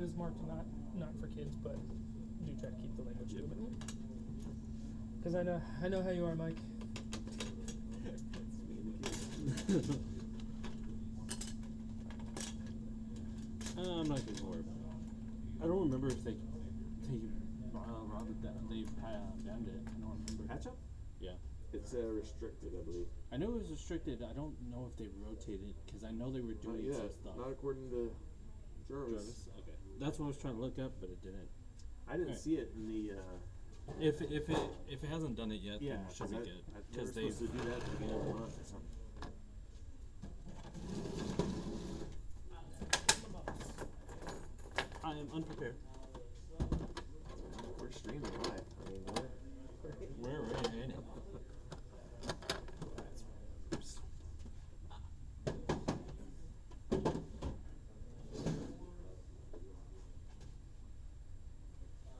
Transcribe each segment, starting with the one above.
is marked not for kids, but do try to keep the language a little bit. Because I know how you are, Mike. I'm not too sure. I don't remember if they robbed it down. They banned it. I don't remember. Hatch up? Yeah. It's restricted, I believe. I know it was restricted. I don't know if they rotated because I know they were doing some stuff. Not according to Jarvis. Okay. That's what I was trying to look up, but it didn't. I didn't see it in the. If it hasn't done it yet, yeah, then it should be good. Because they supposed to do that at the beginning of the month or something. I am unprepared. We're streaming live. I mean, We're ready.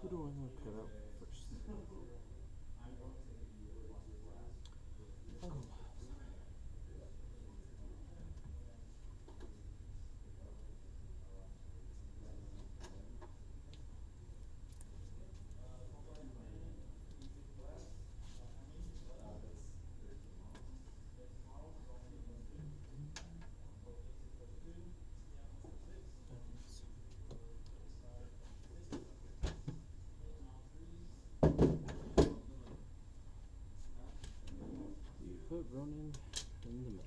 Who do I want to cut out first? Oh. You put Ronin in the middle.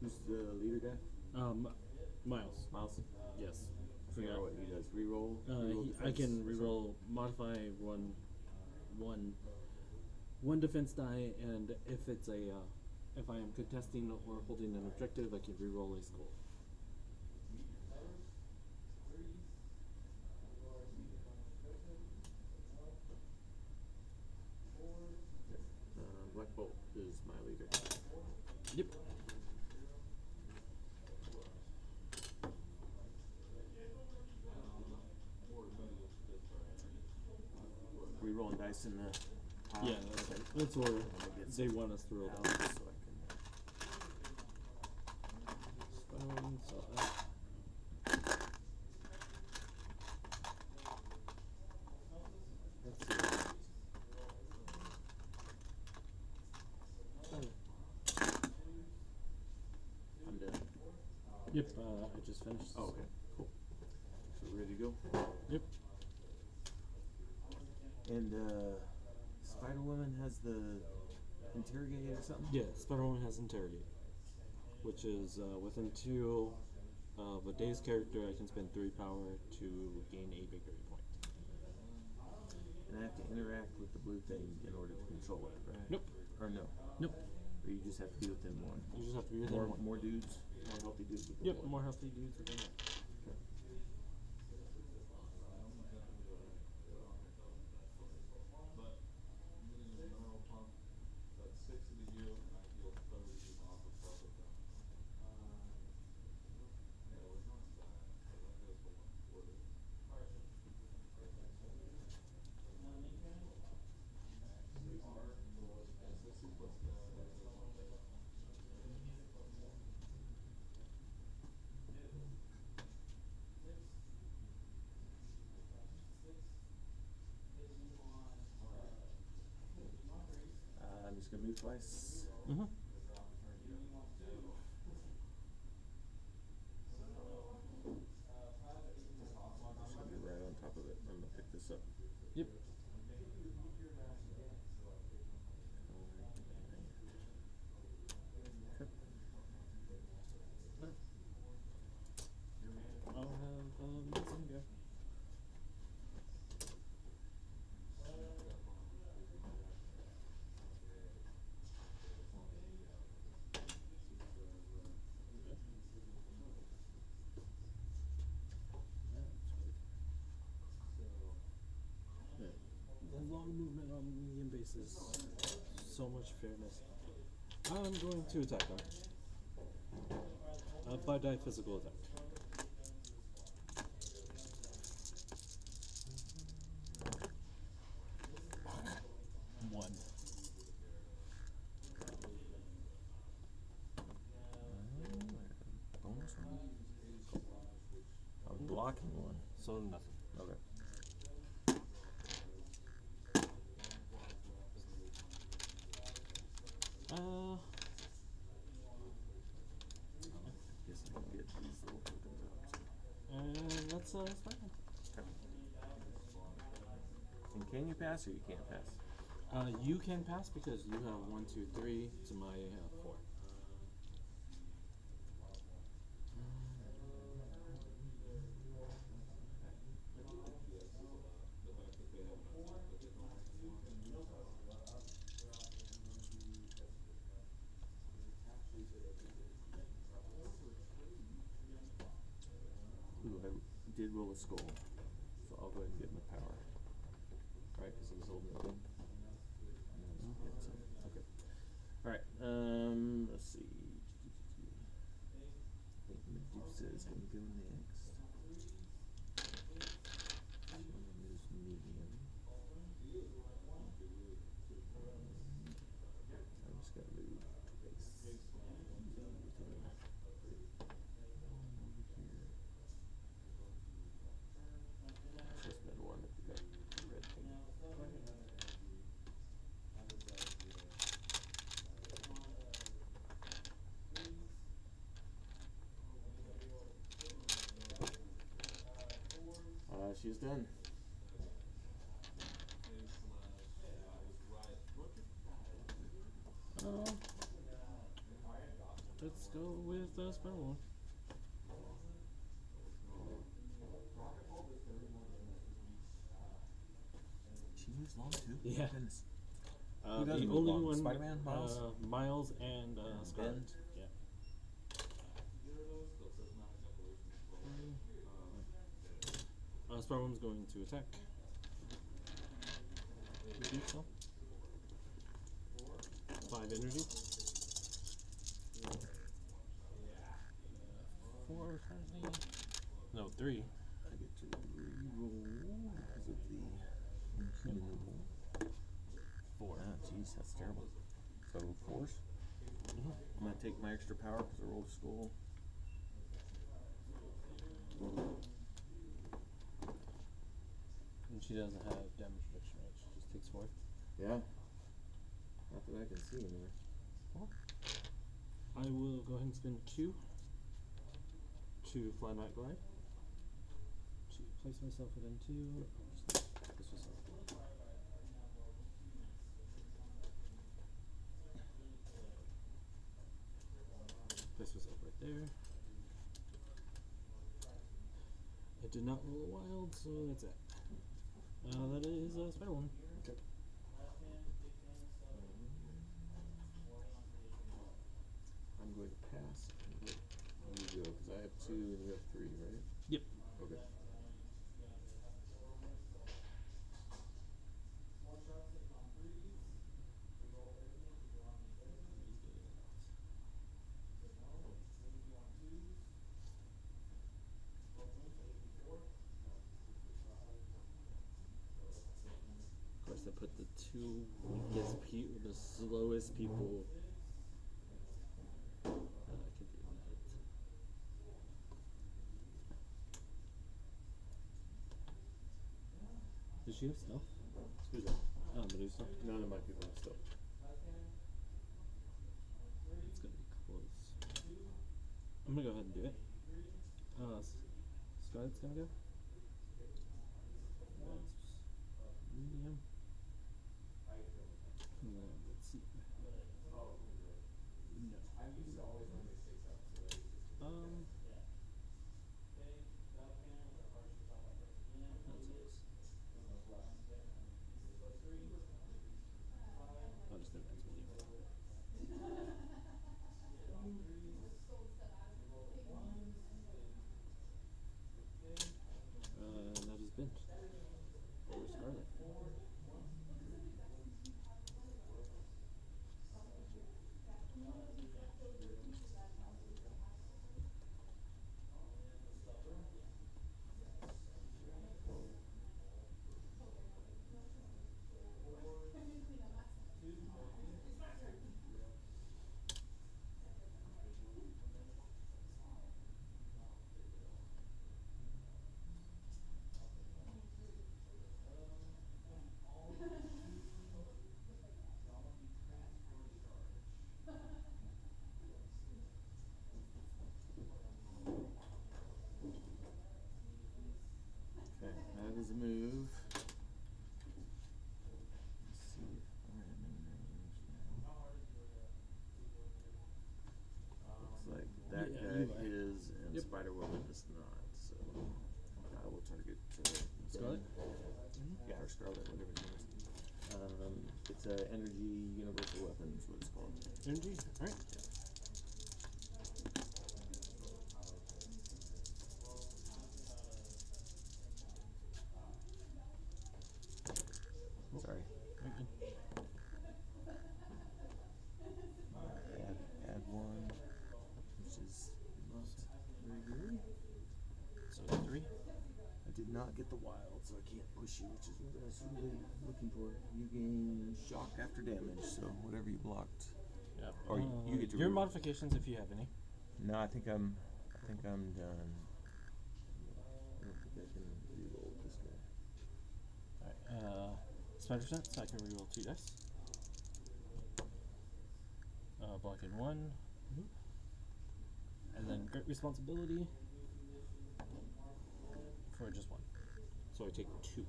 Who's the leader guy? Miles. Miles? Yes. I forgot what he does. Reroll? I can reroll, modify one defense die, and if it's if I am contesting or holding an objective, I can reroll a skull. Black Bolt is my leader. Yep. We rolling dice in the pile? Yeah, that's where they want us to roll down. So I can... So let's see. I'm done. Yep, I just finished. Oh, okay. Cool. So we're ready to go? Yep. And Spider-Woman has the interrogate or something? Yeah, Spider-Woman has interrogate, which is within 2 of a day's character, I can spend 3 power to gain a victory point. And I have to interact with the blue thing in order to control it, right? Nope. Or no? Nope. Or you just have to be within one. You just have to be within one. More dudes, more healthy dudes within Yep, one. more healthy dudes within one. Okay. I'm just gonna move twice. Mm-hmm. Just gonna be right on top of it. I'm gonna pick this up. Yep. Okay. I'll have Mason go. The long movement on medium bases. So much fairness. I'm going to attack them. 5-die physical attack. One. Bonus one? I'm blocking one. So nothing. Okay. Guess I can get these little tokens out. That's fine. Okay. And can you pass or you can't pass? You can pass because you have 1, 2, 3 to my 4. Ooh, I did roll a skull, so I'll go ahead and get my power. Right, because he was holding it in. Okay. Alright, let's see. I think Medusa is going to go next. One moves medium. I'm just going to move twice. Just spend one if we got red thing. She's done. Let's go with spell one. She moves long too? Yeah. Goodness. The doesn't move only long? one, Spider-Man? Miles? Miles and Scarlet. Ben? Yeah. Sparrow's going to attack. Repeat so. 5 energy. 4 currently. No, 3. I get to re-roll because of the inhuman rule. 4. Ah, jeez, that's terrible. So 4s? Mm-hmm. I'm going to take my extra power because I rolled a skull. And she doesn't have damage reduction, right? She just takes 4. Yeah. Not that I can see anywhere. I will go ahead and spend 2 to fly night glide. To place myself within 2. This was place myself right there. I did not roll a wild, so that's it. That is spider one. Okay. 2 and you have 3, right? Yep. Okay. Of course, I put the 2 weakest the slowest people. I could do that. Does she have stealth? Who's that? Medusa. None of my people have stuff. It's gonna be close. I'm gonna go ahead and do it. Scarlet's gonna go. That's medium. And then let's see. No. I'll just advance medium. That is bent. Over Scarlet. Okay, that is a move. Let's see if I am in range now. Looks like that Yeah, guy you are. is, and Yep. Spider-Woman is not, so I will target Scarlet? Yeah, or Scarlet, whatever it is. It's a energy universal weapon is what it's called. Energy? Alright. Sorry. Add 1, which is not very good. So 3. I did not get the wild, so I can't push you, which is what I was really looking for. You gain shock after damage, so whatever you blocked. Yep. Or you get to your reroll. modifications if you have any. No, I think I'm done. I don't think I can reroll this guy. Alright, Spider Sense, I can reroll 2 dice. Block in 1. And then Great Responsibility for just 1. So I take 2.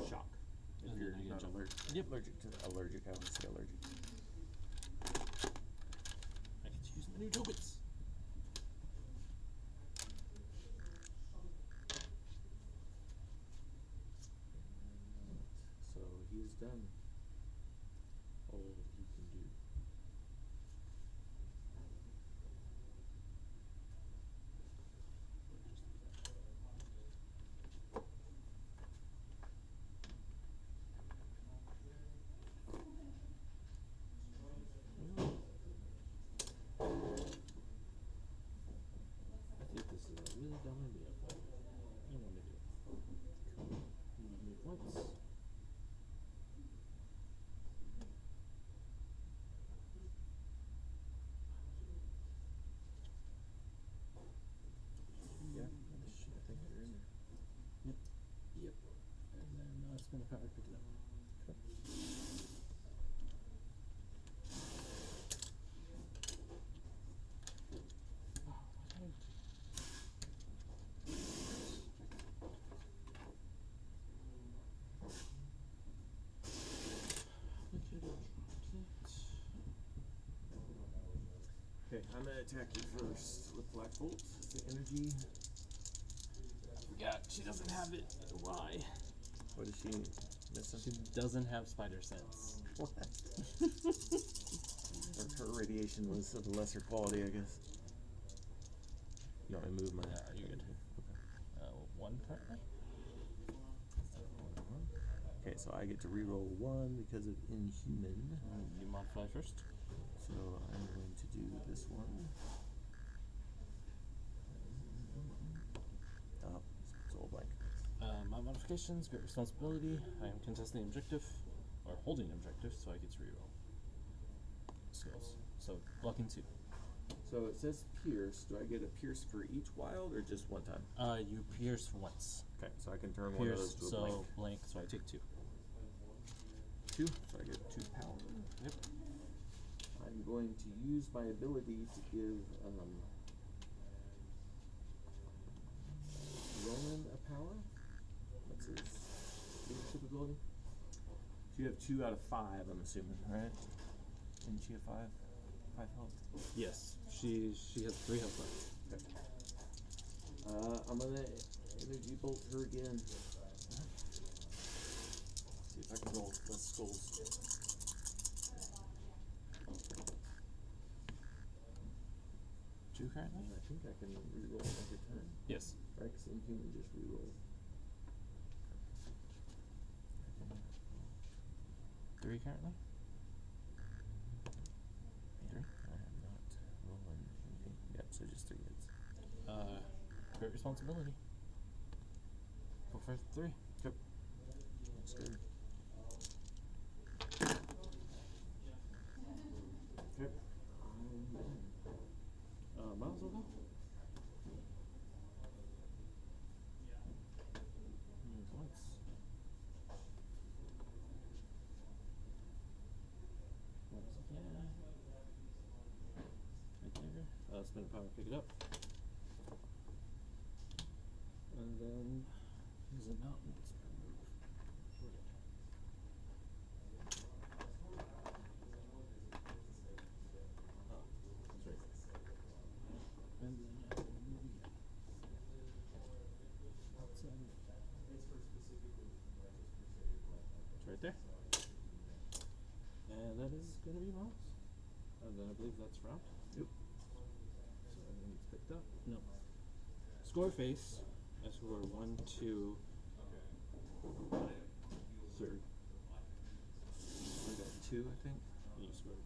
Shock. If And you're then I get not jump. allergic. Yep. Allergic, I would say allergic. I get to use my new tokens. So he's done all he can do. I think this is a really dumb idea, but I want to do it. Move once. Yeah, I think you're in there. Yep. And then spin a power, pick it up. Oh, what did I do? We could have dropped it. Okay, I'm gonna attack you first with Black Bolt. It's the energy. I forgot, she doesn't have it. Why? What is she missing? She doesn't have Spider Sense. What? her radiation was of a lesser quality, I guess. You want me to move my? You're good. Okay. 1 currently. Okay, so I get to reroll 1 because of Inhuman. You modify first. So I'm going to do this one. It's all blank. My modifications, great responsibility. I am contesting the objective, or holding the objective, so I get to reroll skills. So blocking 2. So it says pierce. Do I get a pierce for each wild or just one time? You pierce once. Okay, so I can turn one of those Pierce, to a so blank. blank, so I take 2. 2, so I get 2 power. Yep. I'm going to use my ability to give Roman a power. What's his leadership ability? So you have 2 out of 5, I'm assuming, right? Didn't she have 5? 5 health? Yes, she has 3 health left. Okay. I'm gonna energy bolt her again. See if I can roll less skulls. 2 currently? I think I can reroll every time. Yes. Right, because Inhuman just rerolls. 3 currently? 3? I am not rolling anything. Yep, so just 3 hits. Great responsibility. Go for 3. Yep. That's good. Okay. Might as well go. Once. Once again. Right there. Spend a power, pick it up. And then use it out. It's gonna move. Oh, that's right. And then I will move again. Outside of it. It's right there. And that is going to be Miles. And then I believe that's round. Yep. So everything gets picked up. No. Score face. I scored 1, 2, 3. I got 2, I think. You scored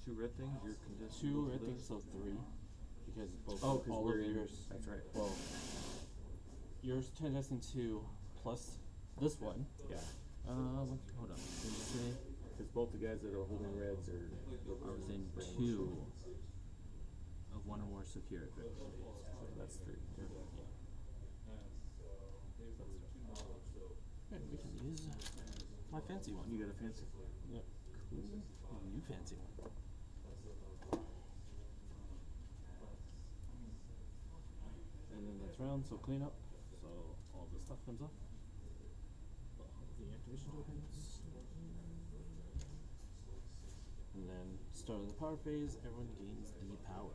2 red things. You're contesting 2 both of red those? things, so 3. Because both Oh, because all we're of in. yours. That's right. Well, Yours contesting 2 plus this one. yeah. Hold on. Did you say? Because both the guys that are holding reds are. I was in 2 of 1 or more secure effects. So that's 3. Yeah. Okay, we can use my fancy one. You got a fancy. Yep. Cool. You fancy one. And then that's round, so clean up. So all the stuff comes off. All the activation tokens. And then start of the power phase, everyone gains the power.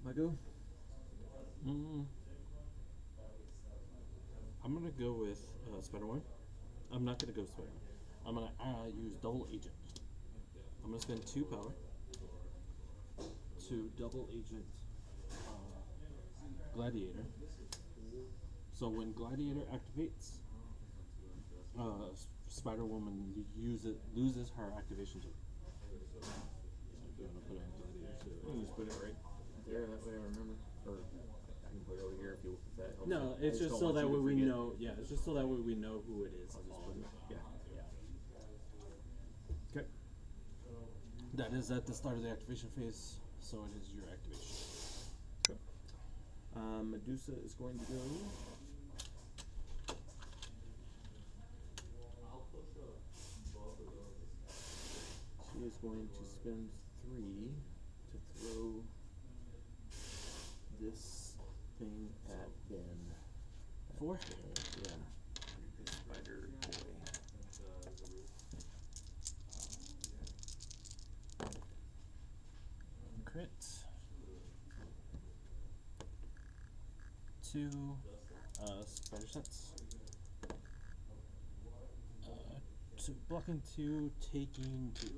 My go? I'm gonna go with Spider-Man. I'm not gonna go Spider-Man. I'm gonna use Double Agent. I'm gonna spend 2 power to Double Agent Gladiator. So when Gladiator activates, Spider-Woman loses her activation token. So if you wanna put it on Gladiator too. You can just put it right there, that way I remember. Or I can put it over here if that helps. No, I it's just don't so want that you way to we forget. know. Yeah, it's just so that way we know who it is. I'll just put it. Yeah. Okay. That is at the start of the activation phase, so it is your activation. Medusa is going to go. She is going to spend 3 to throw this thing at Ben. 4? Yeah. The spider boy. Crit. 2 spider sense. So blocking 2, taking 2.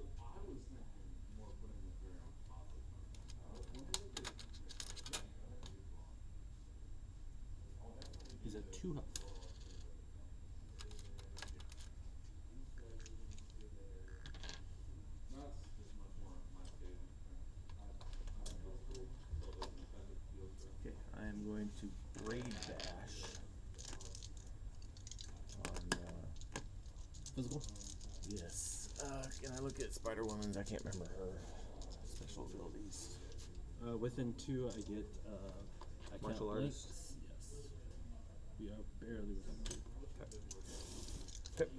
He's at 2 health. Okay, I am going to Braid Bash on, Physical? yes. Can I look at Spider Woman's? I can't remember her special abilities. Within 2, I get I Martial count arts? links. Yes. We are barely within 2. Okay.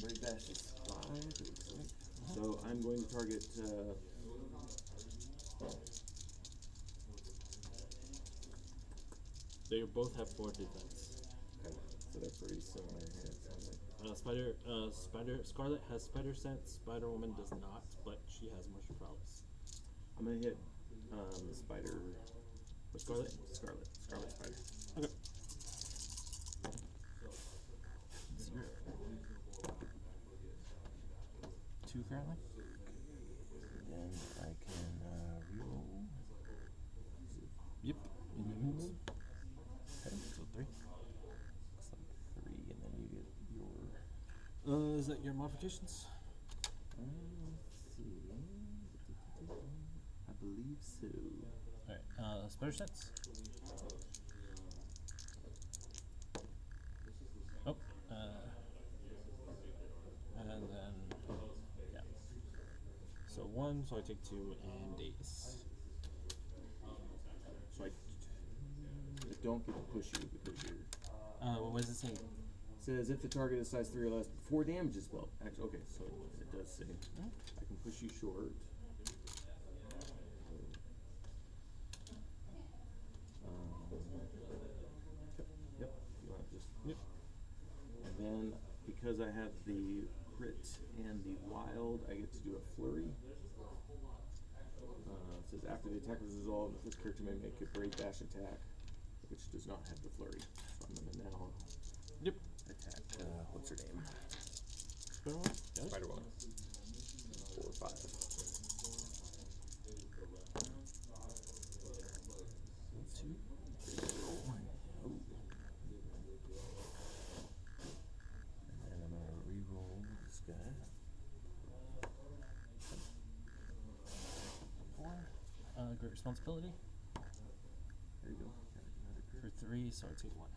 Braid Bash is 5, it looks like. So I'm going to target, They both have 4 defense. okay, so they're pretty similar here, it sounds like. Scarlet has spider sense. Spider Woman does not, but she has martial prowess. I'm gonna hit, the spider. What's Scarlet? his name? Scarlet. Scarlet spider. Okay. 0. 2 currently. Then I can, reroll. Yep. Inhumans. Okay, so 3. Looks like 3, and then you get your. Is that your modifications? Let's see. I believe so. Alright, spider sense. Oh, and then, yeah. So 1, so I take 2, and daze. So I don't get to push you because you're. What does it say? Says if the target is size 3 or less, 4 damage is dealt. Actually, okay, so it does say I can push you short. Yep. You want to just. Yep. And then because I have the crit and the wild, I get to do a flurry. It says after the attack is resolved, this character may make a Braid Bash attack, which does not have the flurry. So I'm gonna now Yep. attack. What's her name? Spider Woman? Got it? Spider Woman. 4 or 5. 2. Oh. And then I'm gonna reroll this guy. 4. Great responsibility. There you go. Got another For crit. 3, so I take 1.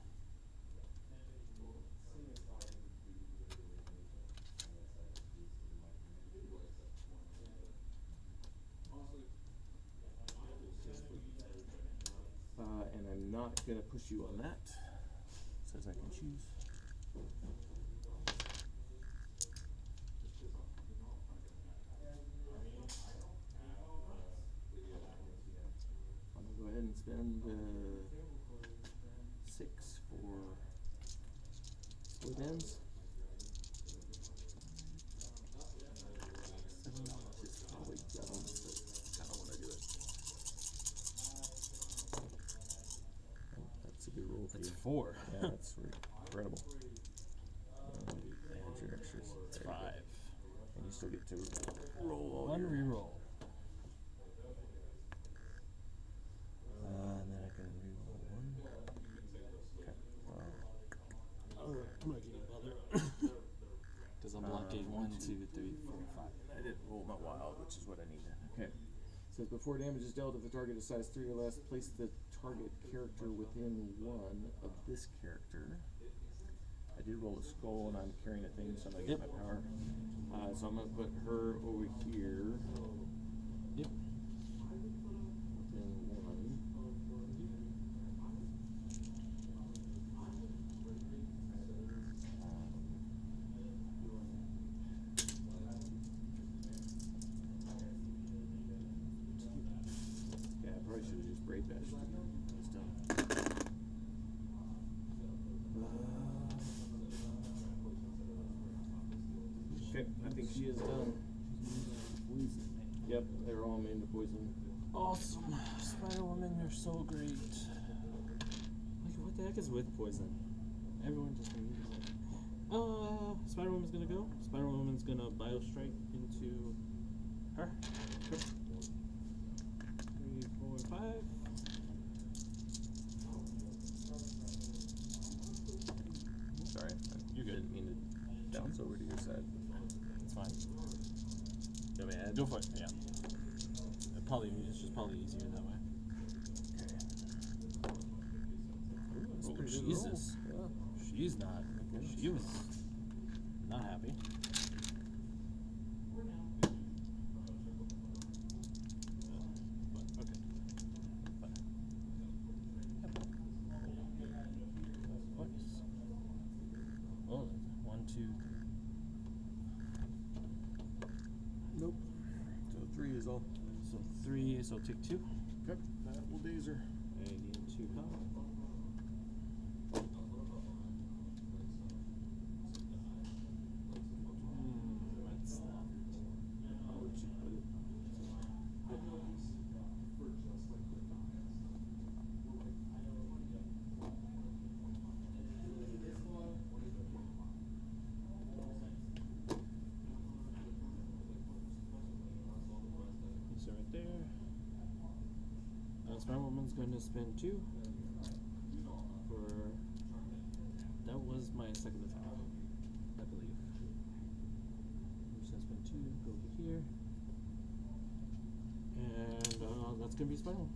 And I'm not gonna push you on that. Says I can choose. I'm gonna go ahead and spend 6 for split ends. 7 is probably dumb, but kind of want to do it. Oh, that's a good roll for That's you. 4. Yeah, that's incredible. Add your extras. It's There you go. 5. And you still get to roll all 1 your. reroll. And then I can reroll 1. Okay. Alright, I'm not getting bothered. Because I'm blocking 1, 2, 3, 4, 5. I didn't roll my wild, which is what I needed. Okay. Says before damage is dealt, if the target is size 3 or less, place the target character within 1 of this character. I did roll a skull and I'm carrying a thing, so I'm gonna get my power. So I'm gonna put her over here. Yep. Within one. Yeah, I probably should have just brave bashed this done. Okay, I think she is done. Poison. Yep, they're all immune to poison. Awesome. Spider-Woman, you're so great. Like, what the heck is with poison? Everyone just uses it. Spider-Woman's gonna go. Spider-Woman's gonna Biostrike into her. 3, 4, 5. Sorry, You're good. didn't mean to bounce over to your side. It's fine. You want me to add? Go for it, yeah. It's just probably easier that way. Ooh, that's a Oh, pretty good Jesus. roll. She's not. goodness. She was not happy. But, okay. But, yep. Twice. Oh, 1, 2, 3. Nope. So 3 is all. So 3, so take 2. Okay, that will daze her. And gain 2 power. What's that? How would you put it? So right there. Spider-Woman's going to spend 2 for. That was my second attack, I believe. I'm just going to spend 2, go over here. And that's going to be Spider-Woman.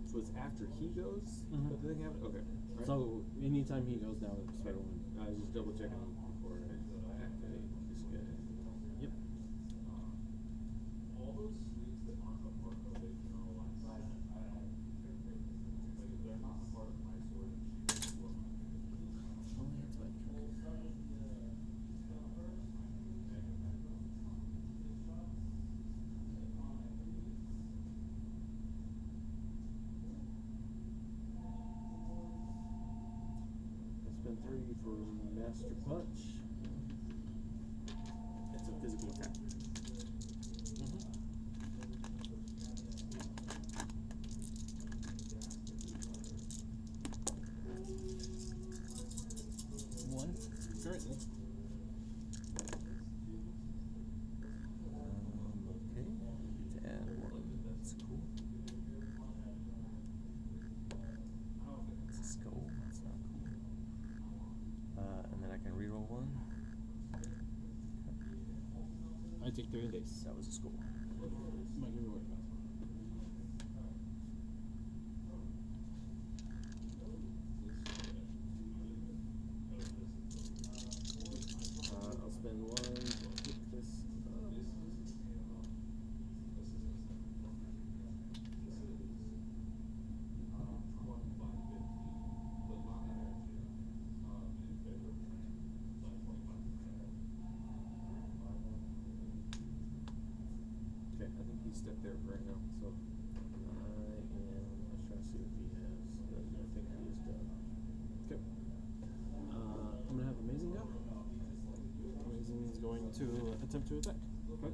So it's after he goes that the thing happens? Okay. Right. So anytime he goes down, Spider-Woman. I was just double checking before I activate this guy. Yep. Only had spike trackers. I spent 3 for Master Punch. It's a physical attack. One currently. Okay. To add 1. That's cool. It's a skull. That's not cool. And then I can reroll 1. I take 3 days. That was a skull. I'm not gonna be worried about it. I'll spend 1 to pick this up. to attempt to attack. Okay.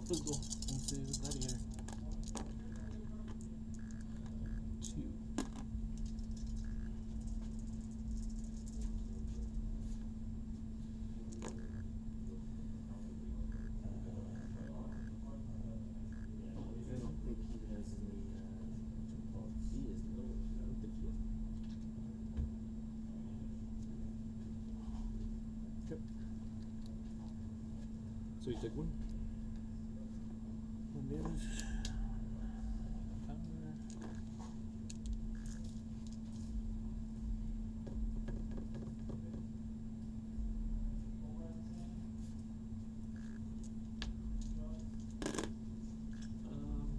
Physical into the gladiator. 2. I don't think he has any, he is no, I don't think he has. Okay. So you take 1. 1 damage. Power.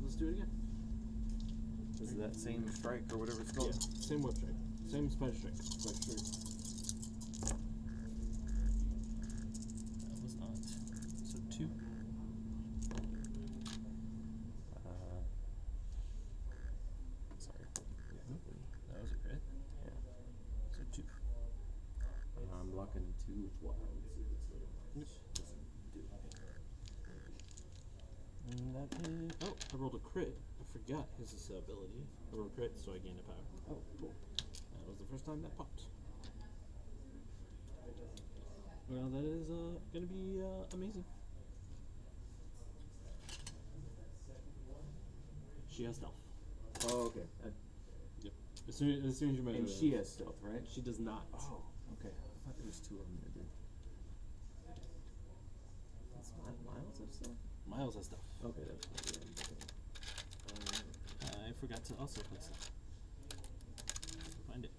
Let's do it again. Is it that same strike or whatever it's called? Yeah, same whip strike. Same spider strike. Spider strike. That was not. So 2. Sorry. That was a crit. Yeah. So 2. And I'm blocking 2 with wild. Yep. Doesn't do anything. And that is. Oh, I rolled a crit. I forgot his ability. I rolled a crit, so I gained a power. Oh, cool. That was the first time that popped. Well, that is gonna be amazing. She has stealth. Oh, okay. Yep. As soon as you measure And it, she has stealth, right? She does not. Oh, okay. I thought there was 2 of them that did. That's Miles have stealth? Miles has stealth. Okay, that's good. I forgot to also put stealth. Find it.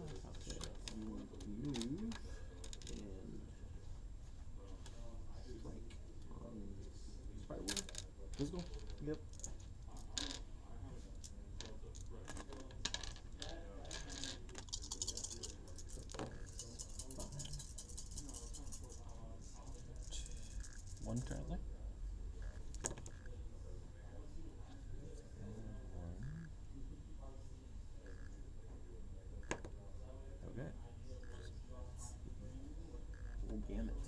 Okay, you want to move and strike on Spider-Woman. Physical? Yep. One currently. Okay. Full gamut of.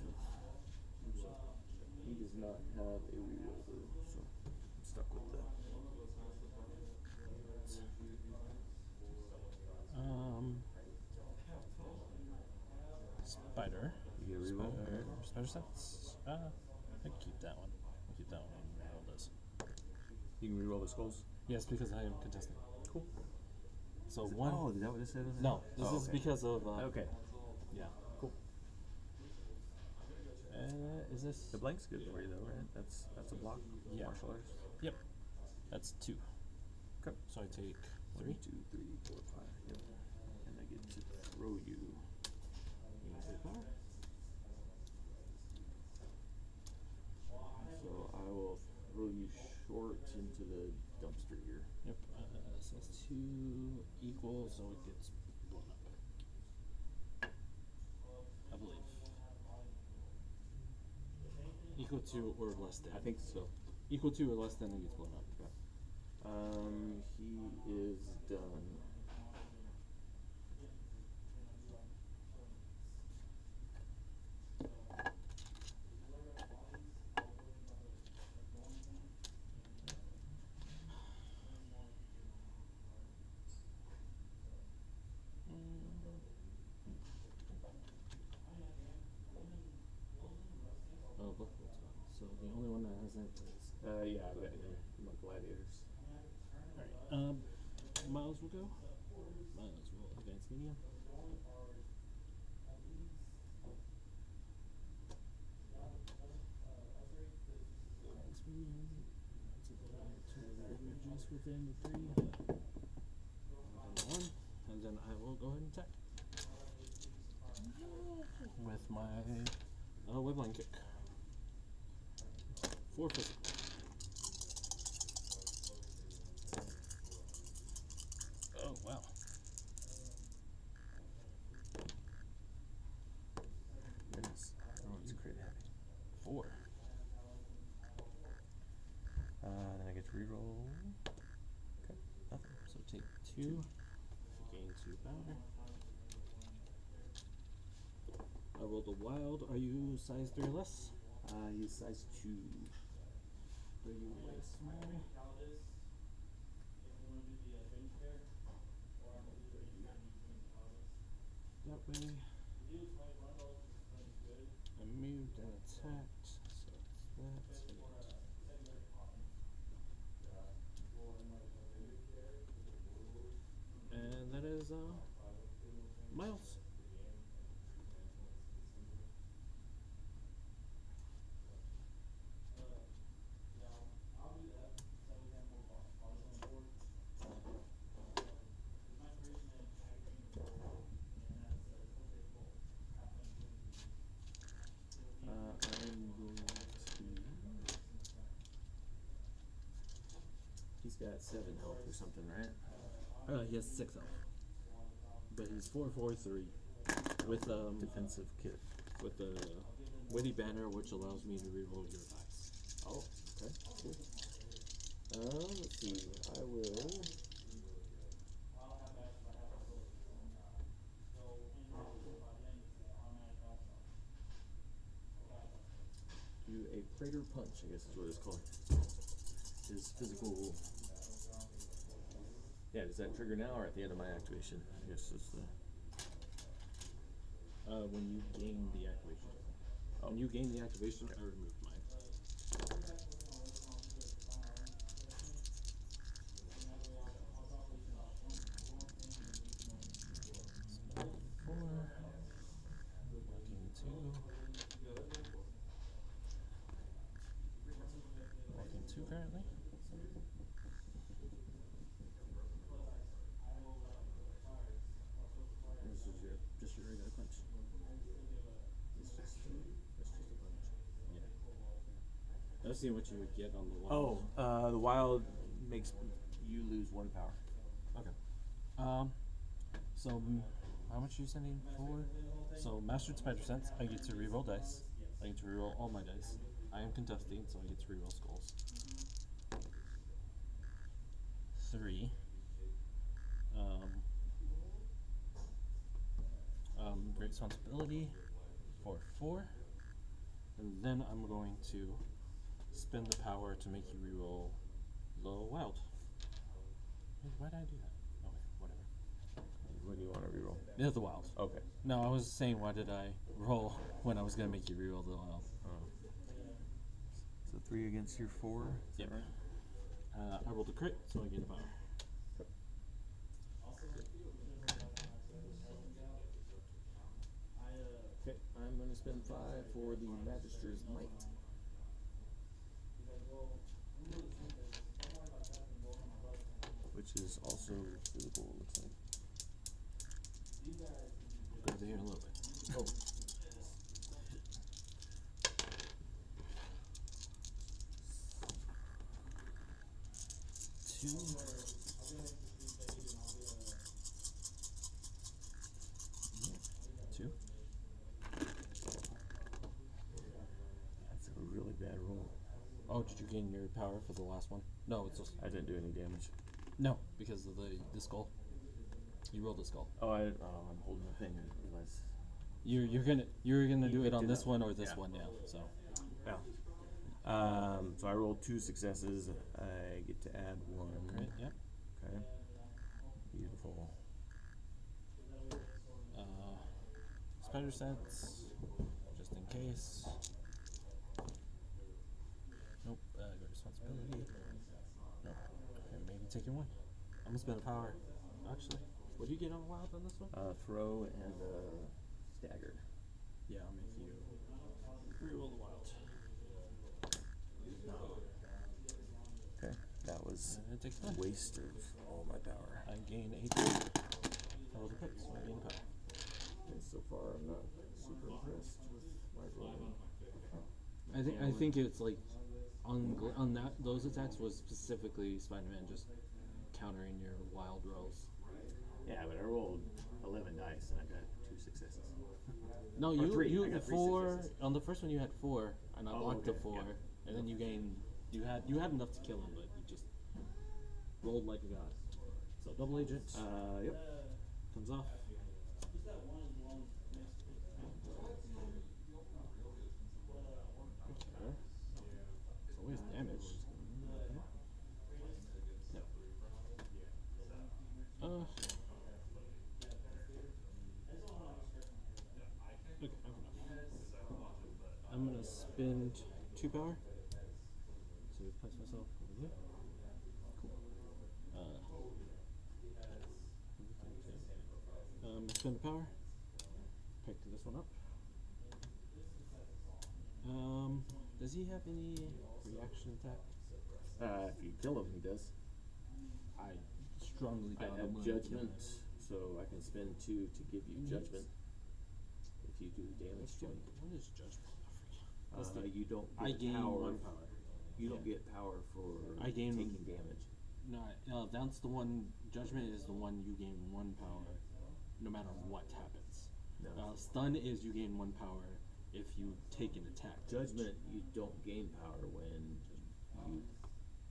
He does not have a reroller, so I'm stuck with that. Spider. You get a reroll? Spider. Spider stats. I can keep that one. I'll keep that one and reroll this. You can reroll the skulls? Yes, because I am contesting. Cool. So Is it- 1. Oh, is that what it said on there? No, this Oh, is okay. because of. Okay, Yeah. cool. Is this? The blank's good for you though, right? That's a block. Yeah. Martial arts. Yep. That's 2. Okay. So I take 1, 3. 2, 3, 4, 5. Yep. And I get to throw you. Power. So I will throw you short into the dumpster here. Yep. So it's 2 equal, so it gets blown up. I believe. Equal to or less than. I think so. Equal to or less than it gets blown up. He is done. Oh, both bolts gone. So the only one that hasn't is. Yeah, I've got here. My gladiators. Alright. Miles will go. Miles will advance medium. Advance medium. Just within the 3. And then 1. And then I will go ahead and attack. With my Webline kick. 4 physical. 2. Gain 2 power. I rolled a wild. Are you size 3 or less? He's size 2. Are you way small? That way. I moved and attacked, so it's that. And that is Miles. I'm going to. He's got 7 health or something, right? He has 6 health, but he's 4/4/3 with Defensive kit. with the witty banner, which allows me to reroll your dice. Oh, okay, cool. Let's see. I will. Do a Praetor Punch, I guess is what it's called. His physical. Yeah, does that trigger now or at the end of my activation? I guess it's the. When you gain the activation. Oh. When you gain the activation, I removed mine. Walking 2 currently. This is just your regular punch. It's just a punch. Yeah. I was seeing what you would get on the Oh, the wild makes you lose 1 power. Okay. So how much are you sending for? So Mastered Spider Sense, I get to reroll dice. I get to reroll all my dice. I am contesting, so I get to reroll skulls. 3. Great Responsibility for 4. And then I'm going to spend the power to make you reroll the wild. Wait, why did I do that? Oh wait, whatever. What do you want to reroll? Yeah, the wild. Okay. No, I was saying why did I roll when I was gonna make you reroll the wild. So 3 against your 4. Yep. I rolled a crit, so I gain a power. Okay, I'm going to spend 5 for the Magister's Might. Which is also physical, it looks like. Grab it here in a little bit. Oh. Two. That's a really bad roll. Oh, did you gain your power for the last one? No, it's just I didn't do any damage. no, because of the skull. You rolled the skull. Oh, I'm holding the thing. I didn't realize. You're gonna do it picked on it this up. one or this Yeah. one, yeah. So Yeah. So I rolled 2 successes. I get to add 1. great, yep. Okay. Beautiful. Spider sense, just in case. Nope. Great responsibility. Nope. Okay, maybe taking 1. I'm gonna spend a power. Actually, what do you get on wild on this one? Throw and stagger. Yeah, I'll make you reroll the wild. Okay. That was And it takes a 1. waste of all my power. I gain 8. I rolled a crit, so I gain a power. And so far, I'm not super impressed with my rolling. I think it's like on those attacks was specifically Spider-Man just countering your wild rolls. Yeah, but I rolled 11 dice and I got 2 successes. No, Or you 3. I you got 3 4 successes. on the first one you had 4 and I Oh, blocked the okay, 4 yeah. and then you gained you had enough to kill him but you just rolled like a god. So double agent Yep. comes off. Okay. It's always damage. No. Okay, I'm gonna spend 2 power to place myself over here. Spend a power. Pick this one up. Does he have any reaction attack? If you kill him, he does. I strongly I doubt have I'm gonna kill him. judgment, so I can spend 2 to give you judgment. If you do damage to him, What is judgment? I forget. you don't I get gain power. 1 power. You don't get power for I gain- taking damage. No, that's the one. Judgment is the one you gain 1 power, no matter what happens. No. Stun is you gain 1 power if you take an attack. Judgment, you don't gain power when you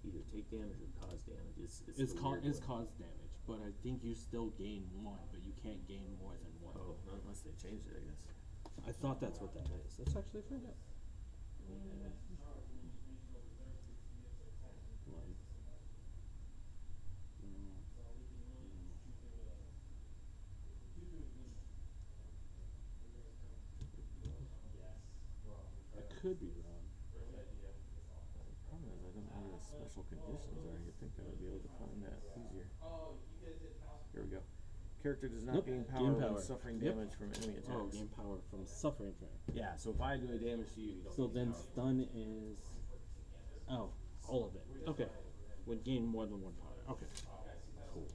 either take damage or cause damage. It's the weird one. cause damage, but I think you still gain 1, but you can't gain more than 1. Oh, unless they changed it, I guess. I thought that's what that is. Let's actually find out. I could be wrong. The problem is I don't know what the special conditions are. You'd think I would be able to find that easier. Here we go. Character does not Nope, gain gain power when power. suffering Yep. damage from enemy attacks. Oh, gain power from suffering train. Yeah, so if I do a damage to you, you don't So gain then power. stun is all of it. Okay. Would gain more than 1 power. Okay. Cool.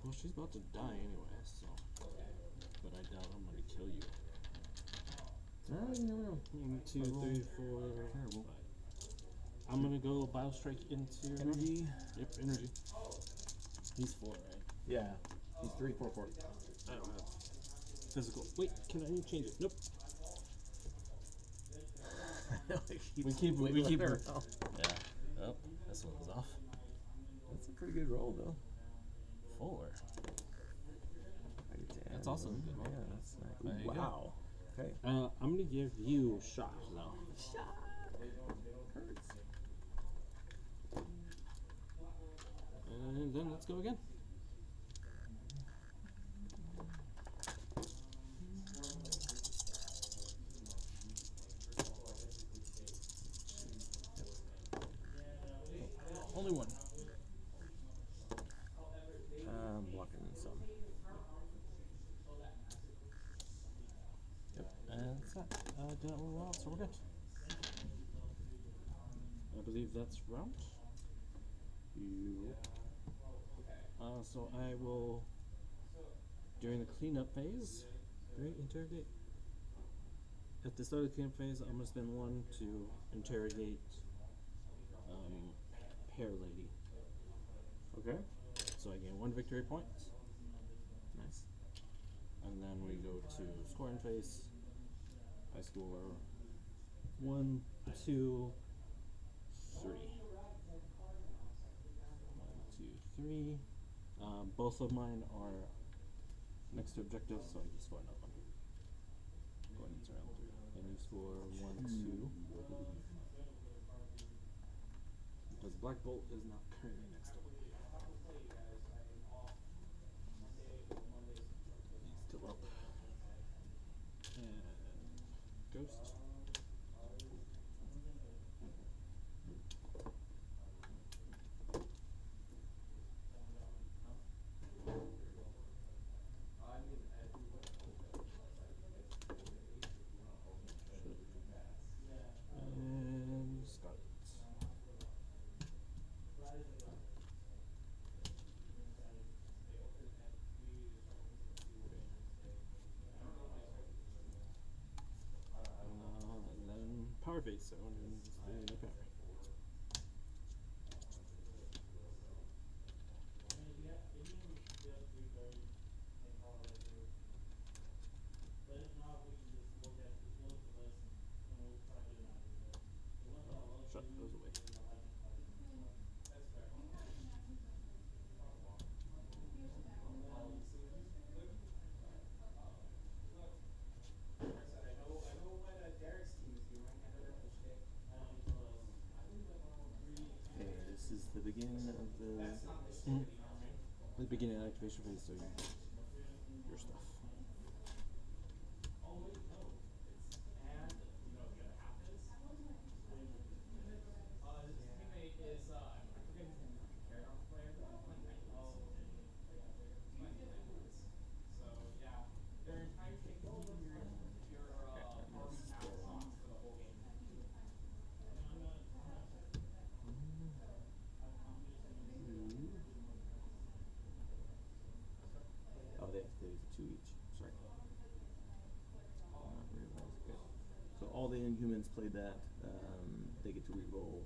Well, she's about to die anyway, so but I doubt I'm gonna kill you. You never know. 1, 2, 3, 4, Terrible. 5. I'm gonna go Biostrike into Energy. Yep, energy. He's 4, right? Yeah. He's 3, 4, 4. I don't have physical. Wait, can I change it? Nope. We keep her. Yeah. Oh, this one's off. That's a pretty good roll, though. 4. I get to add That's also a one. good roll. Yeah, that's nice. There you go. Wow. Okay. I'm gonna give you shock now. Hurts. And then let's go again. Only 1. I'm blocking some. Yep. And that's that. Did not roll well, so we're good. I believe that's round. Yep. So I will, during the cleanup phase, interrogate. At the start of the cleanup phase, I'm gonna spend 1 to interrogate Hair Lady. Okay. So I gain 1 victory point, Nice. and then we go to scoring phase. I score 1, 2, 3. 1, 2, 3. Both of mine are next to objective, so I just score another one. Go ahead and turn round 3. And you score 1, 2. Because Black Bolt is not currently next to me. He's still up. And Ghost. And Scarlet. And then power phase, so and just no power. Shut those away. face to face, so your stuff. Oh, they have two each. Sorry. Realized. Okay. So all the Inhumans played that. They get to re-roll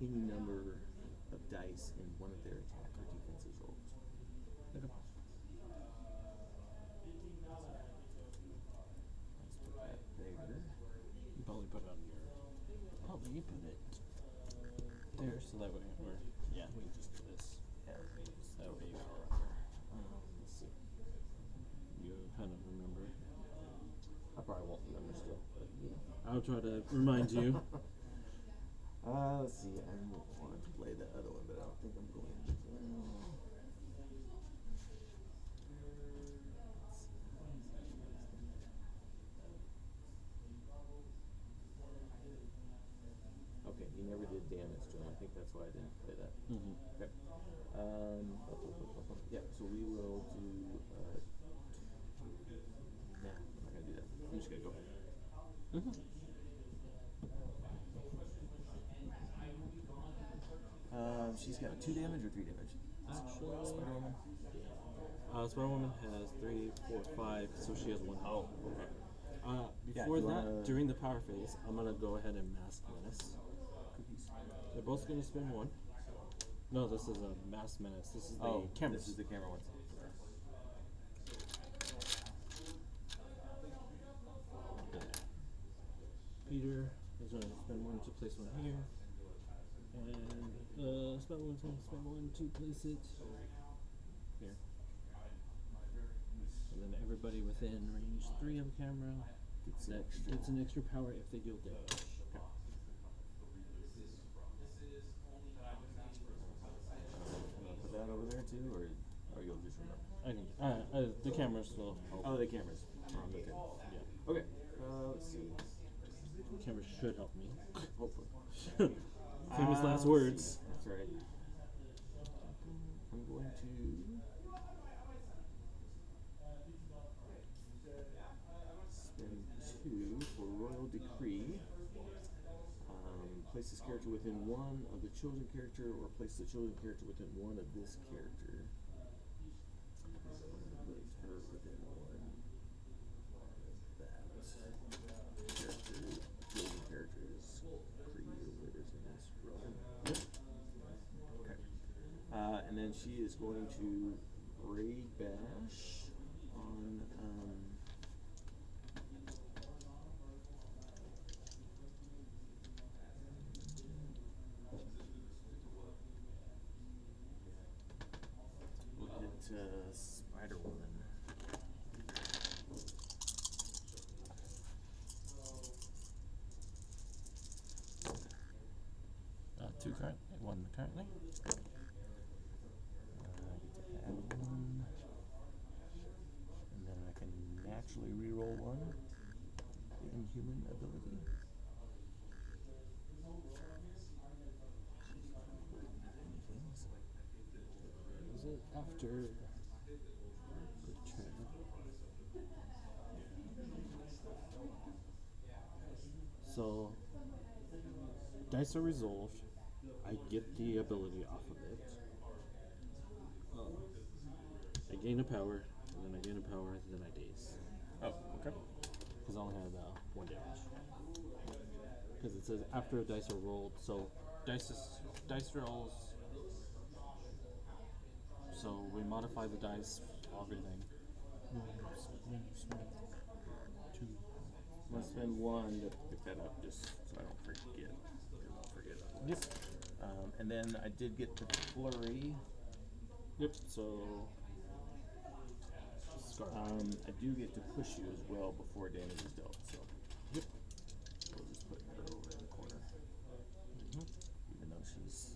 any number of dice in one of their attack or defenses rolls. Okay. Let's put that there. You probably put it on your. Probably you put it there, so that way we're. Yeah, we can just do this. Yeah. That way you got it right there. Let's see. You kind of remember. I probably won't remember still. But, I'll try to remind you. Let's see. I wanted to play the other one, but I don't think I'm going to. Okay, you never did damage to him. I think that's why I didn't play that. Mm-hmm. Okay. Yeah, so we will do. Nah, I'm not gonna do that. I'm just gonna go ahead. Mm-hmm. She's got 2 damage or 3 damage? Actually, Spider-Woman? Spider-Woman has 3, 4, 5, so she has 1 health. Okay. Before you that, wanna- during the power phase, I'm gonna go ahead and mask menace. Cookies. They're both gonna spend 1. No, this is a mass menace. This is the camera. This is the camera ones. Peter is going to spend 1 to place 1 here. And Spider-Woman's going to spend 1 to place it here. And then everybody within range 3 of the camera Gets that gets an extra power if they deal damage. Put that over there too, or you'll just remember? I can. The cameras will help. Oh, the cameras. Okay. Yeah. Okay. Let's see. The cameras should help me. Hopefully. Famous last Let's words. see. That's right. I'm going to spend 2 for Royal Decree. Place this character within 1 of the chosen character, or place the chosen character within 1 of this character. Put her within 1 of that character. Chosen character is Cree or whatever his name is. Rowan. Okay. And then she is going to raid bash on we'll hit Spider-Woman. 2 currently. 1 currently. I get to add 1. And then I can naturally reroll 1. The Inhuman ability. Is it after return? So dice are resolved. I get the ability off of it. I gain a power, and then I gain a power, and then I daze. Oh, okay. Because I only had 1 damage. Because it says after dice are rolled, so dice rolls. So we modify the dice, everything. I'm gonna spend 1 to pick that up, just so I don't forget. I'll forget otherwise. Yep. And then I did get the flurry. Yep. So Scar. I do get to push you as well before damage is dealt. So Yep. we'll just put her over in the corner, even though she's.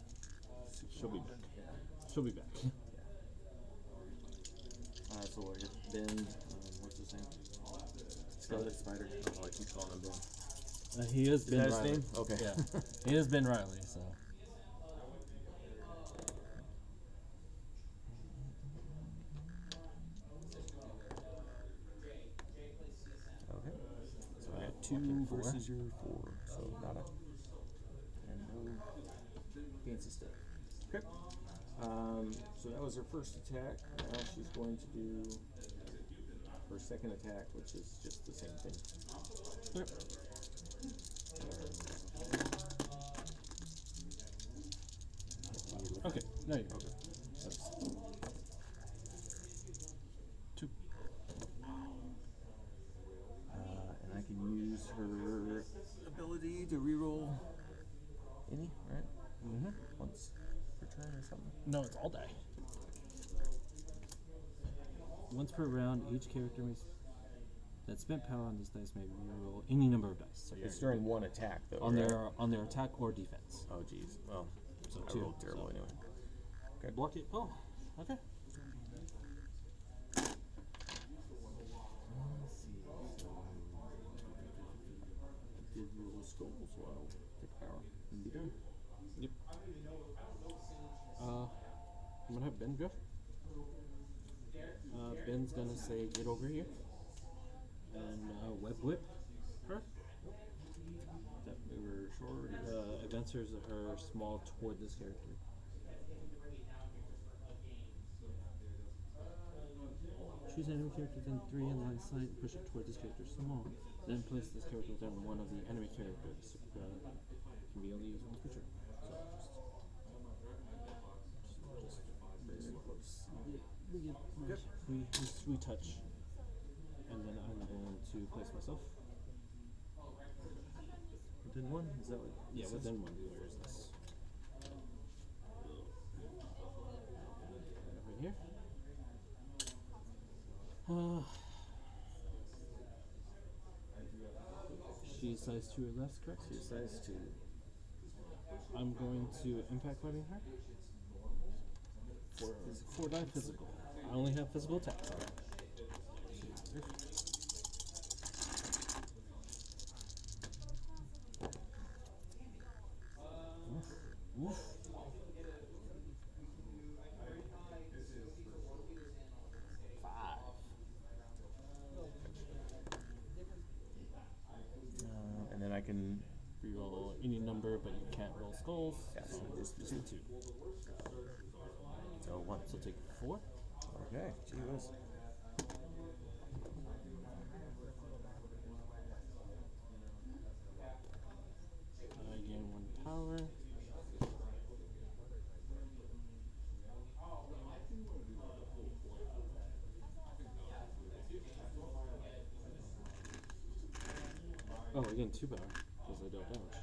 She'll be back. Yeah. She'll be back. Yeah. So I hit Ben. What's his name? Scarlet Spider. Oh, I keep calling him Ben. He is Ben that his Riley. name? Okay. Yeah, he is Ben Riley. So Okay. So I got walking 2 4. versus your 4. So nada. And no fancy stuff. Okay. So that was her first attack. Now she's going to do her second attack, which is just the same thing. Yep. Okay, there you go. Okay. That's 2. And I can use her ability to reroll any, right? Mm-hmm. Once per turn or something. No, it's all die. Once per round, each character that spent power on this dice may reroll any number of dice. So It's during one attack, though. on right? their attack or defense. Oh, geez. Well, So I 2. rolled terrible So anyway. Okay. block it. Oh, okay. Let's see. So I did roll a skull, so I'll take power and be done. Yep. I'm gonna have Ben go. Ben's gonna say, "Get over here," and web whip her. That move her short. Advances her small toward this character. Choose enemy character within 3 in line of sight and push it toward this character small. Then place this character within one of the enemy characters. Can be only used once per turn. Just very close. We touch, and then I'm going to place myself. Within 1? Is that what? Yeah, this is? within 1. Where is this? Right here. She's size 2 or less, correct? She's size 2. I'm going to impact webbing her. For die physical. I only have physical attacks. Oof. 5. And then I can. Reroll any number, but you can't roll skulls. Yeah, So just just two. the 2. So 1. So take 4. Okay. Gee whiz. I gain 1 power. Oh, I gain 2 power because I dealt damage.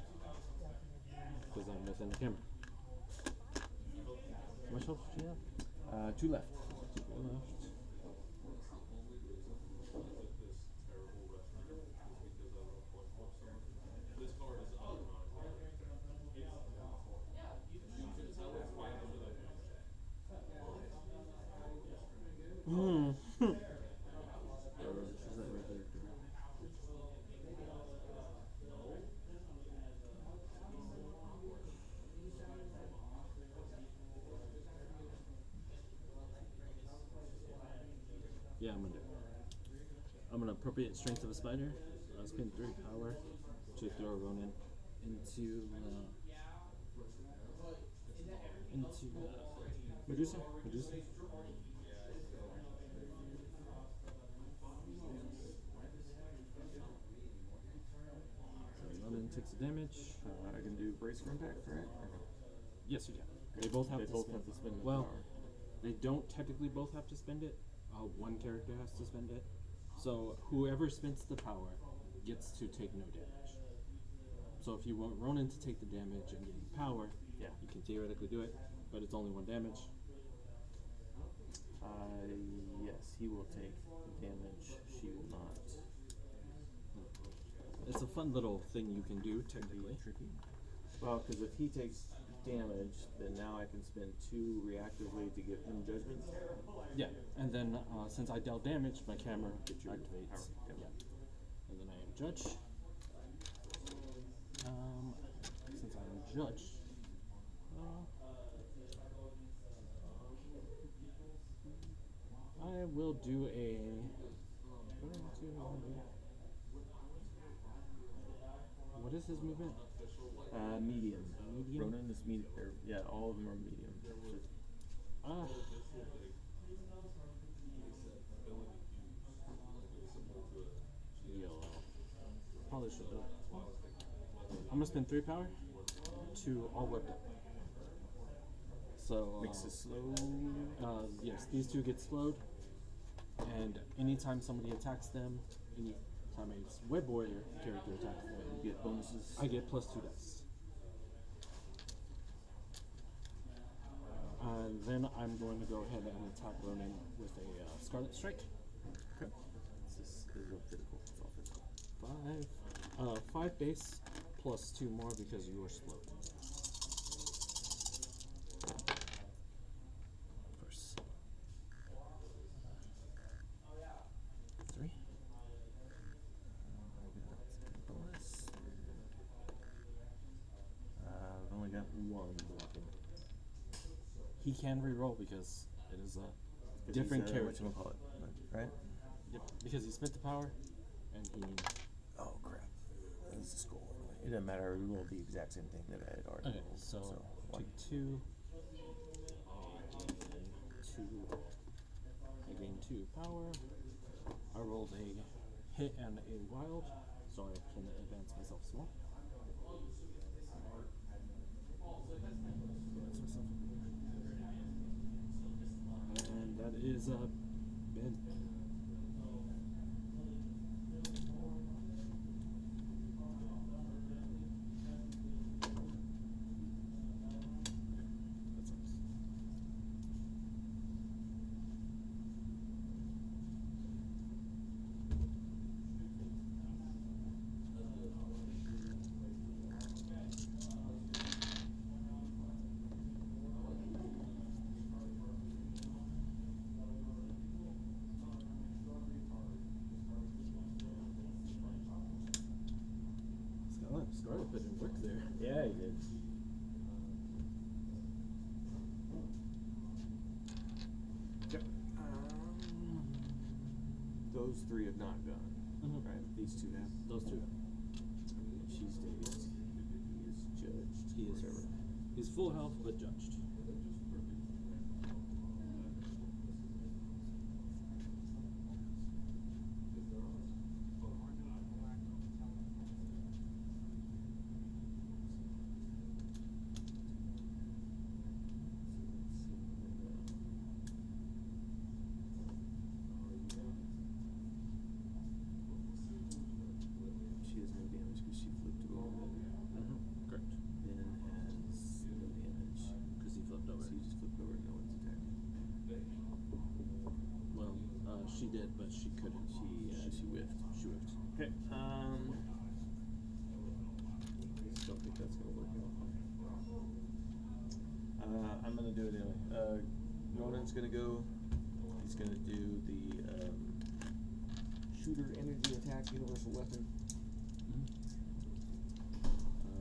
Because I'm within the camera. How much health do you have? 2 left. 2 left. Yeah, I'm gonna appropriate strength of a spider. Spend 3 power to throw Ronin into Medusa. So Ronin takes the damage. I can do brace for impact, right? Yes, you can. They both have They to both spend. have to spend the Well, power. they don't technically both have to spend it. One character has to spend it. So whoever spends the power gets to take no damage. So if you want Ronin to take the damage and gain power, Yeah. you can theoretically do it, but it's only 1 damage. Yes, he will take damage. She will not. It's a fun little thing you can do, technically. Tricky. Well, because if he takes damage, then now I can spend 2 reactively to get him judgment. Yeah, and then since I dealt damage, my camera Get your activates. power. Yep. Yeah. And then I am judge. Since I am judge, I will do a. What is his movement? Medium. Medium? Ronan is medium. Yeah, all of them are medium. Yellow. Probably should have. I'm gonna spend 3 power to all whipped up. So Makes it slow. yes, these 2 get slowed, and anytime somebody attacks them, anytime a web warrior character attacks them, You get bonuses. I get +2 dice. Then I'm going to go ahead and attack Ronan with a Scarlet Strike. Okay. This is a critical. It's all critical. 5 base plus 2 more because you are slowed. First. 3. Bonus. I've only got 1 blocking. He can reroll because it is a 'Cause different he's, character. whatchamacallit, right? Yep, because he spent the power and he. Oh crap. This is cool. It doesn't matter. We rolled the exact same thing that I had already Okay, rolled. so one. take 2. I gain 2 power. I rolled a hit and a wild, so I can advance myself some more. Advance myself. And that is Ben. That's nice. Scarlet put in work there. Yeah, he did. Yep. Those 3 have not gone. Mhm. Right? These 2 have. Those 2. And she stays. He is judged. He is. Whatever. He's full health but judged. She has no damage because she flipped over. Correct. Ben has no damage. Because he flipped over. So you just flipped over and no one's attacking. Well, she did, but she couldn't. She whiffed. She whiffed. Okay. Just don't think that's gonna work out. I'm gonna do it anyway. Ronan's gonna go. He's gonna do the shooter energy attack, universal weapon.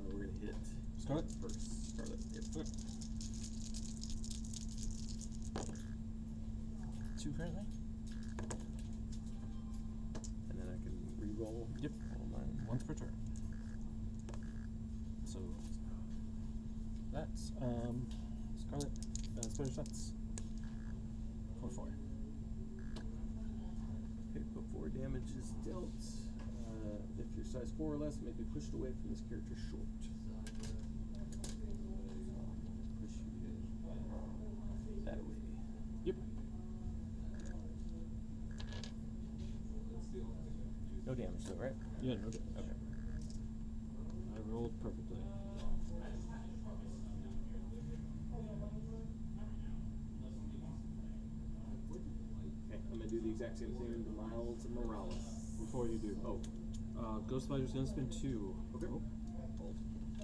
We're gonna hit Scarlet? first. Scarlet. Yep. Okay. 2 currently? And then I can re-roll. Yep. All mine. 1 per turn. So that's Scarlet special shots. 4/4. Okay, before damage is dealt, if you're size 4 or less, may be pushed away from this character short. Push you that way. Yep. No damage though, right? Yeah, no damage. Okay. I rolled perfectly. Okay, I'm gonna do the exact same thing to Miles and Morales. Before you do. Oh, Ghost Spider's gonna spend 2. Okay. Oh, hold.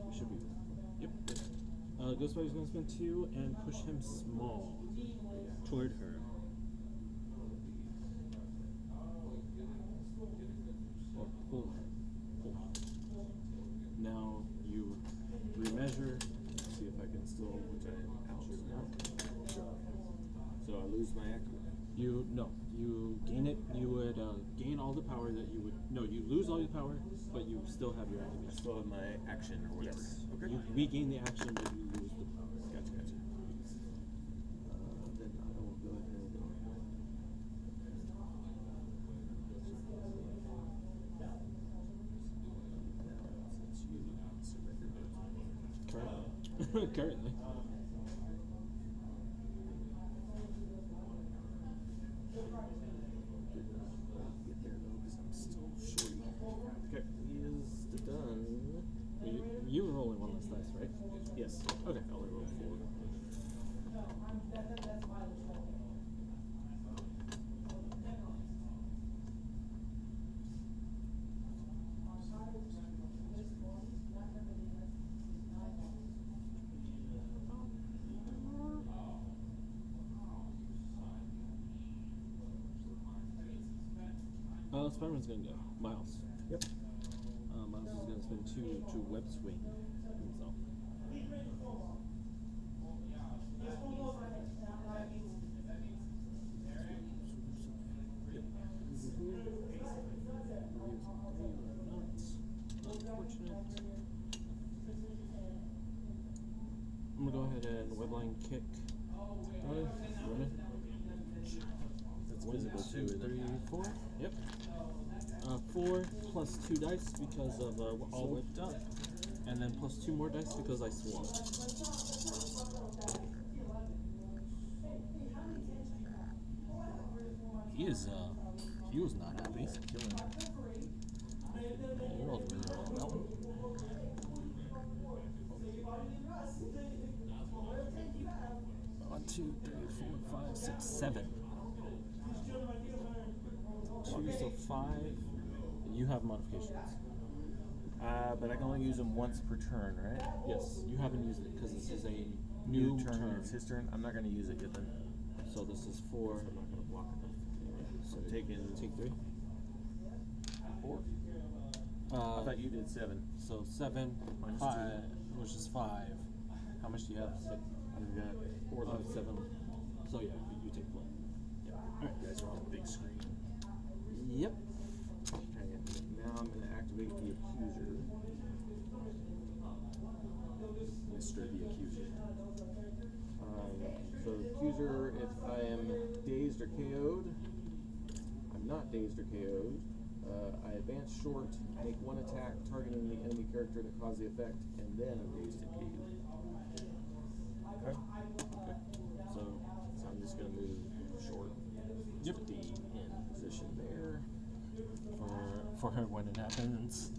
We should be. Yep. Ghost Spider's gonna spend 2 and push him small toward her. Or pull her. Pull her. Now you remeasure. See if I can still, which I am out now. So I lose my act. You gain it. You would gain all the power that you would. No, you lose all your power, but you still have your I activation. still have my action or whatever. Yes. Okay. You regain the action, but you lose the power. Gotcha. Then I will go ahead and. Since you surrendered it. Currently. Get there though, because I'm still shorty. Okay, he is done. You were rolling one less dice, right? Yes. Okay. I only rolled 4. Spider-Man's gonna go. Miles. Yep. Miles is gonna spend 2 to web swing himself. Unfortunate. I'm gonna go ahead and webline kick. Run it. That's 1, physical 2, too, isn't 3, it? 4. Yep. 4 plus 2 dice because of all whipped up, and then plus 2 more dice because I swung. He was not happy. Killing him. He rolled really well on that one. One, 2, 3, 4, 5, 6, 7. 2, so 5. You have modifications. But I can only use them once per turn, right? Yes, you haven't used it because this is a new turn. It's his turn. I'm not going to use it yet then. So this is 4. I'm not going to block it. So I'm taking take 3. 4. I thought you did 7. So 7 Minus 5, 2. which is 5. How much do you have? 6. I've got 4 left. 7. So yeah, you take 4. Yeah. Alright, you guys are on the big screen. Yep. Okay, now I'm going to activate the accuser. Mr. the Accuser. So accuser, if I am dazed or KO'd, I'm not dazed or KO'd. I advance short, make 1 attack targeting the enemy character that caused the effect, and then I'm dazed and KO'd. Okay. So I'm just going to move short. Yep. To be in position there. For her when it happens.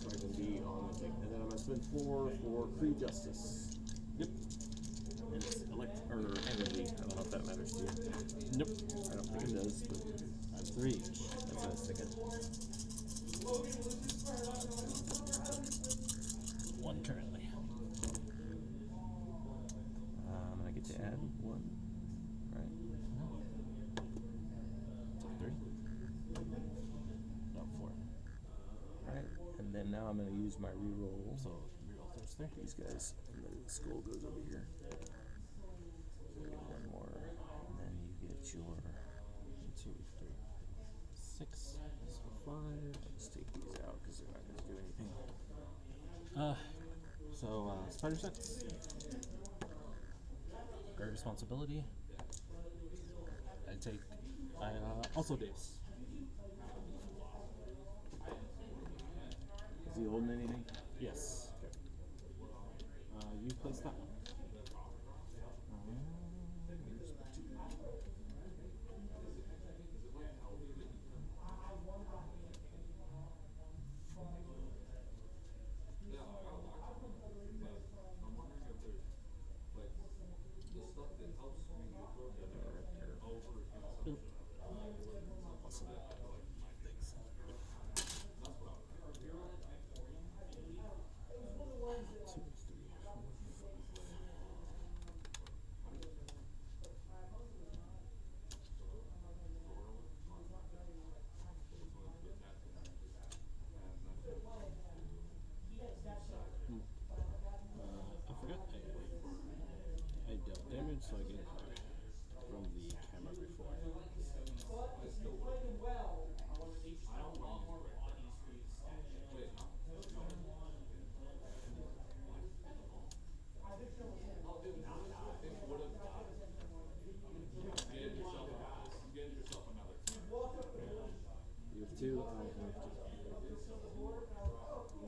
So I can be on the thing. And then I'm going to spend 4 for Free Justice. Yep. And it's energy. I don't know if that matters to you. Nope. I don't think it does, but I have 3 each. that's what I was thinking. 1 currently. I get to add 1. Right. Take 3. No, 4. Alright. And then now I'm going to use my reroll. So reroll those 3. These guys. And the skull goes over here. So I get 1 more. And then you get your. 2, 3, 6. So 5. Let's take these out because they're not going to do anything. Spider sense. Great responsibility. I also daze. Is he holding anything? Yes. You place that one. Where's my 2? Awesome. Two, three, four,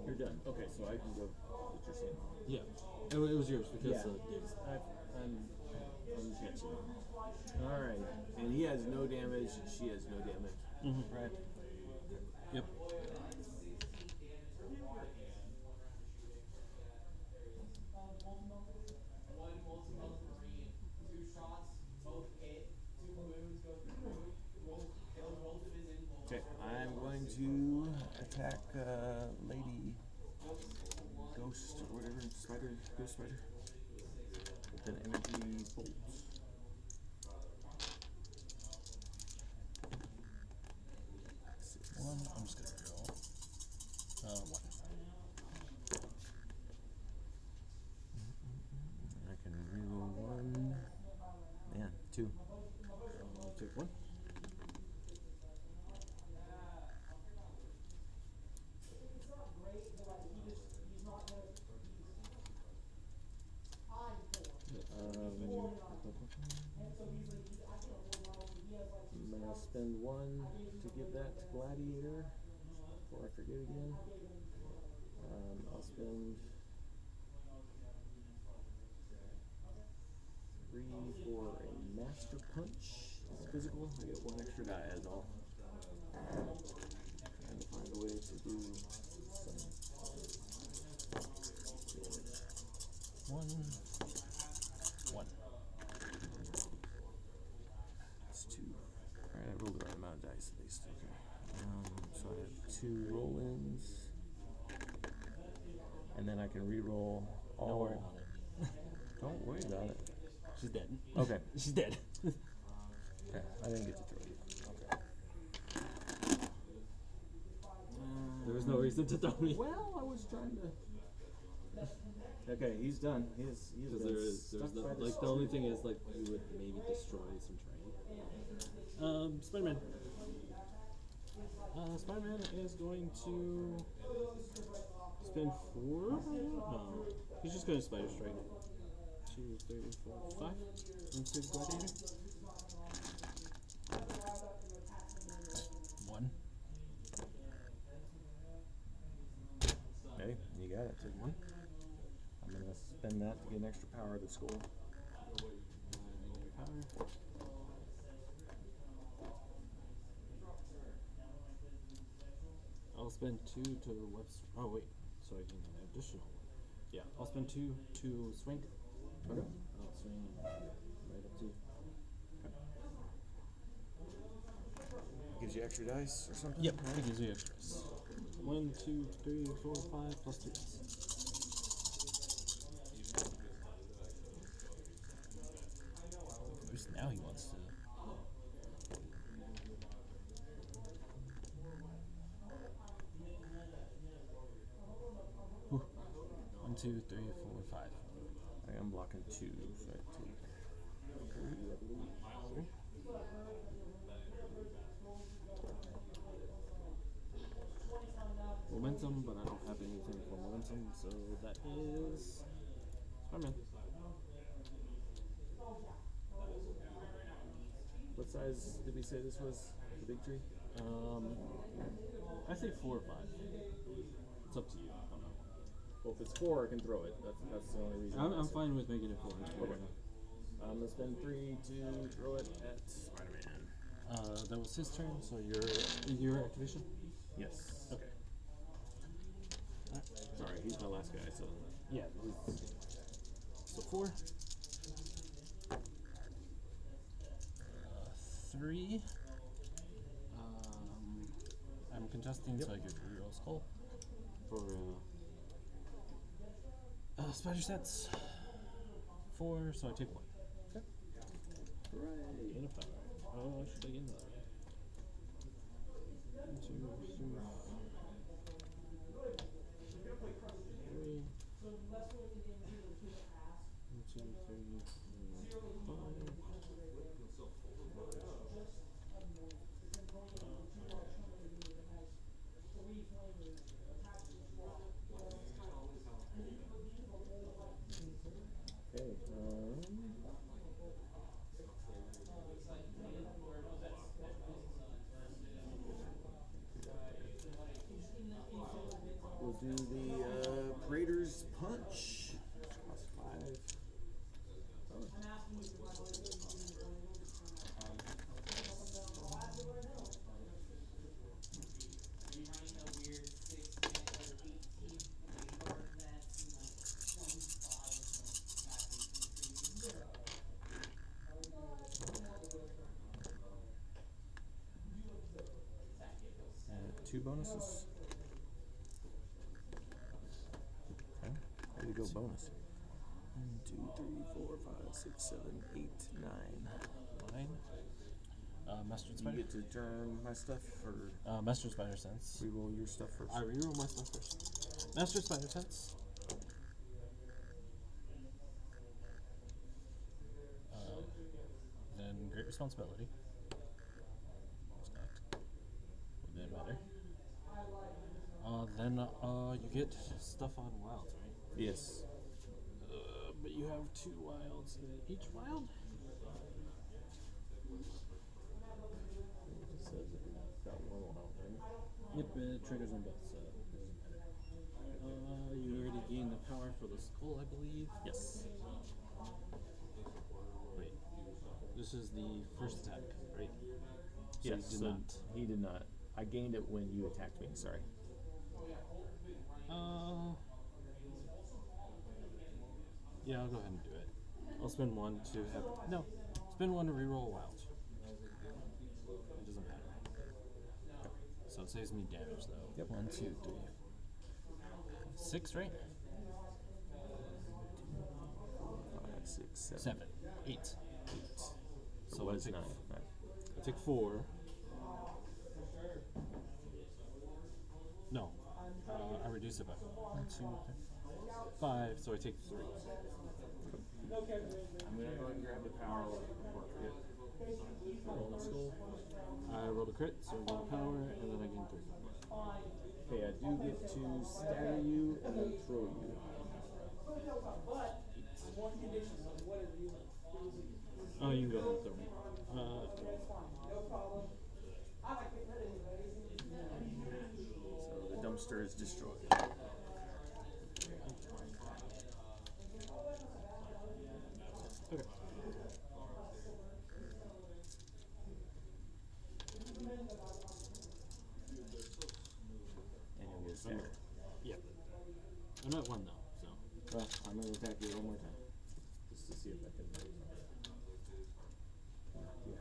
You're done. Okay, so I can go with your son. Yeah. It was yours because I'm catching. All right, and he has no damage. She has no damage. Right. Yep. Okay, I'm going to attack Lady Ghost or whatever, Spider, Ghost Spider, with an energy bolt. One. I'm just gonna roll. One. I can reroll one. Man, two. I'll take one. I'm gonna spend one to give that to Gladiator before I forget again. I'll spend 3 for a Master Punch. It's physical. I get 1 extra die as all. Trying to find a way to do some. One. That's 2. Alright, I rolled the right amount of dice at least. Okay. So I have 2 roll-ins. And then I can re-roll all. Don't worry about it. Don't worry about it. She's dead. Okay. She's dead. Okay, I didn't get to throw it. There was no reason to throw me. Well, I was trying to. Okay, he's done. He's Because been there's stuck the, by this like the only tree. thing is like you would maybe destroy some terrain. Spider-Man. Spider-Man is going to spend 4. No, he's just going to Spider Strike. 2, 3, 4, 5 into Gladiator. One. Hey, you got it. Take 1. I'm gonna spend that to get an extra power to the skull. Power. I'll spend 2 to Webster. Oh wait, so I can get an additional one. Yeah, I'll spend 2 to swing. Okay. I'll swing right up to you. Gives you extra dice or something? Yep, it gives you extras. 1, 2, 3, 4, 5 plus 2 dice. Bruce, now he wants to. Whew. 1, 2, 3, 4, 5. I am blocking 2, so I take 3, I believe. 3. Momentum, but I don't have anything for momentum, so that is Spider-Man. What size did we say this was? The big tree? I say 4 or 5. It's up to you. Well, if it's 4, I can throw it. That's the only reason. I'm fine with making it 4. Okay. I'm gonna spend 3 to throw it at Spider-Man. That was his turn, so your activation? Yes. Okay. Sorry, he's my last guy, so. Yeah. So 4. 3. I'm contesting, so I get reroll skull for spider sets. 4, so I take 1. Okay. Hooray. Gain a power. Oh, should I gain that? 1, 2, 3, 4, 3. 1, 2, 3, 4, 5. Okay, bonuses. Okay. Way to go, bonus. 1, 2, 3, 4, 5, 6, 7, 8, 9. 9. Master You Spider. get to turn my stuff, or Master Spider sense. reroll your stuff first. I reroll my stuff first. Master Spider sense. Then Great Responsibility. Stacked. Wouldn't matter. Then you get stuff on wilds, right? Yes. But you have 2 wilds in each wild? It says if you got one wild, right? Yep, it triggers on both, so it doesn't matter. You already gained the power for the skull, I believe. Yes. Wait. This is the first attack, right? So Yes. you did So not. he did not. I gained it when you attacked me. Sorry. Yeah, I'll go ahead and do it. I'll spend 1 to have. No. Spend 1 to reroll a wild. It doesn't matter. So it saves me damage, though. Yep. 1, 2, 3. 6, right? 5, 6, 7. 7. 8. 8. So it was I take 9. I take 4. No. I reduce it by 1, 2, 3, 5, so I take 3. I'm gonna go and grab the power before I forget. Roll the skull. I rolled a crit, so I gain power, and then I gain 3. Okay, I do get to stagger you and then throw you. Oh, you can go ahead and throw me. So the dumpster is destroyed. Okay. And you'll get staggered. Yeah. I'm at 1 though, so. Well, I'm gonna attack you one more time. Just to see if I can. Yeah.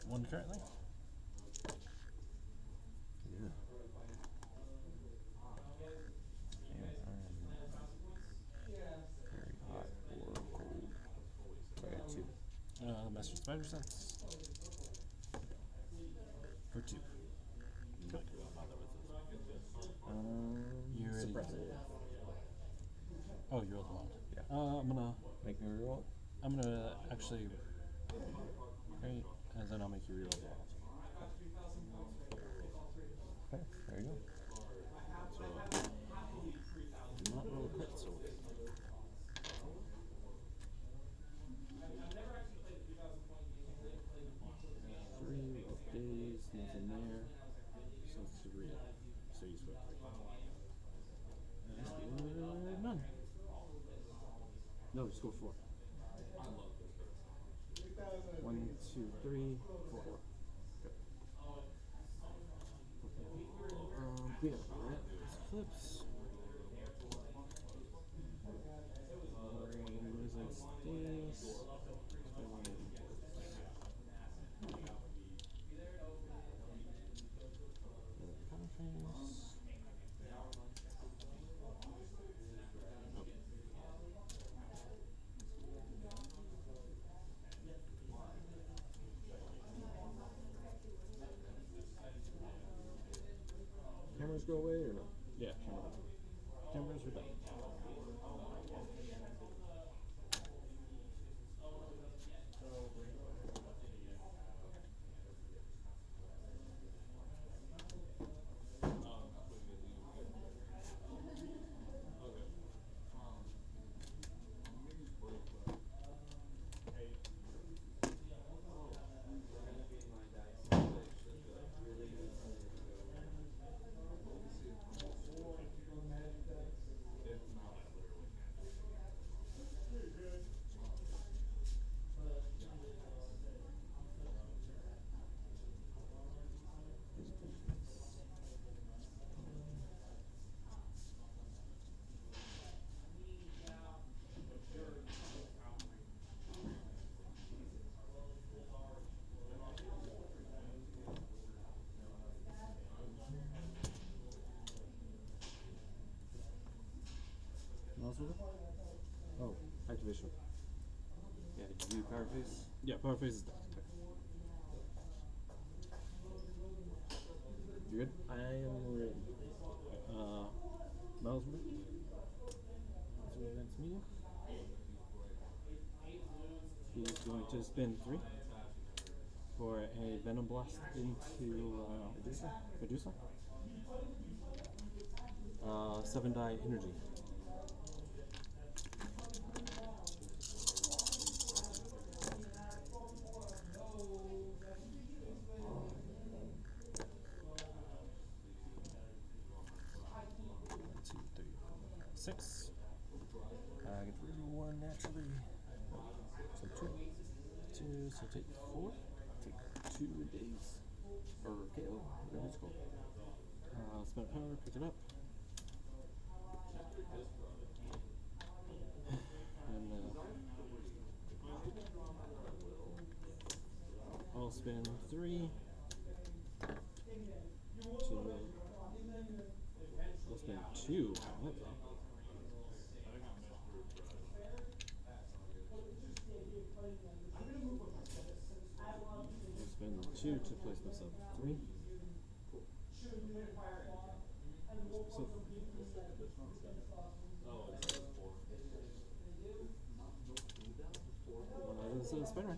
One currently? Yeah. Very hot or cold. I got 2. Master Spider sense. For 2. Good. You already Suppress did. it. Oh, you rolled one. Yeah. I'm gonna. Make me reroll it. I'm gonna actually. Great, and then I'll make you reroll the wild. Okay, there you go. So. Do not roll a crit, so. 3 of days, nothing there. So 3. So you sweat 3. None. No, score 4. 1, 2, 3, 4. Good. Yeah, right. Flips. Resist this. Power phase. Cameras go away or no? Yeah, camera. else with it? Oh, activation. Yeah, did you do power phase? Yeah, power phase is done. Okay. You good? I am ready. Miles move. So that's me. He's going to spin 3 for a Venom Blast into Medusa. 7 die energy. One, two, three, four, five, 6. I get rid of 1 naturally. So 2. 2, so take 4. Take 2 days. Or KO, whatever it's called. Spent power, pick it up. And I'll spin 3. I'll spin 2. What? I'll spin 2 to place myself 3. So, this is Spider-Man.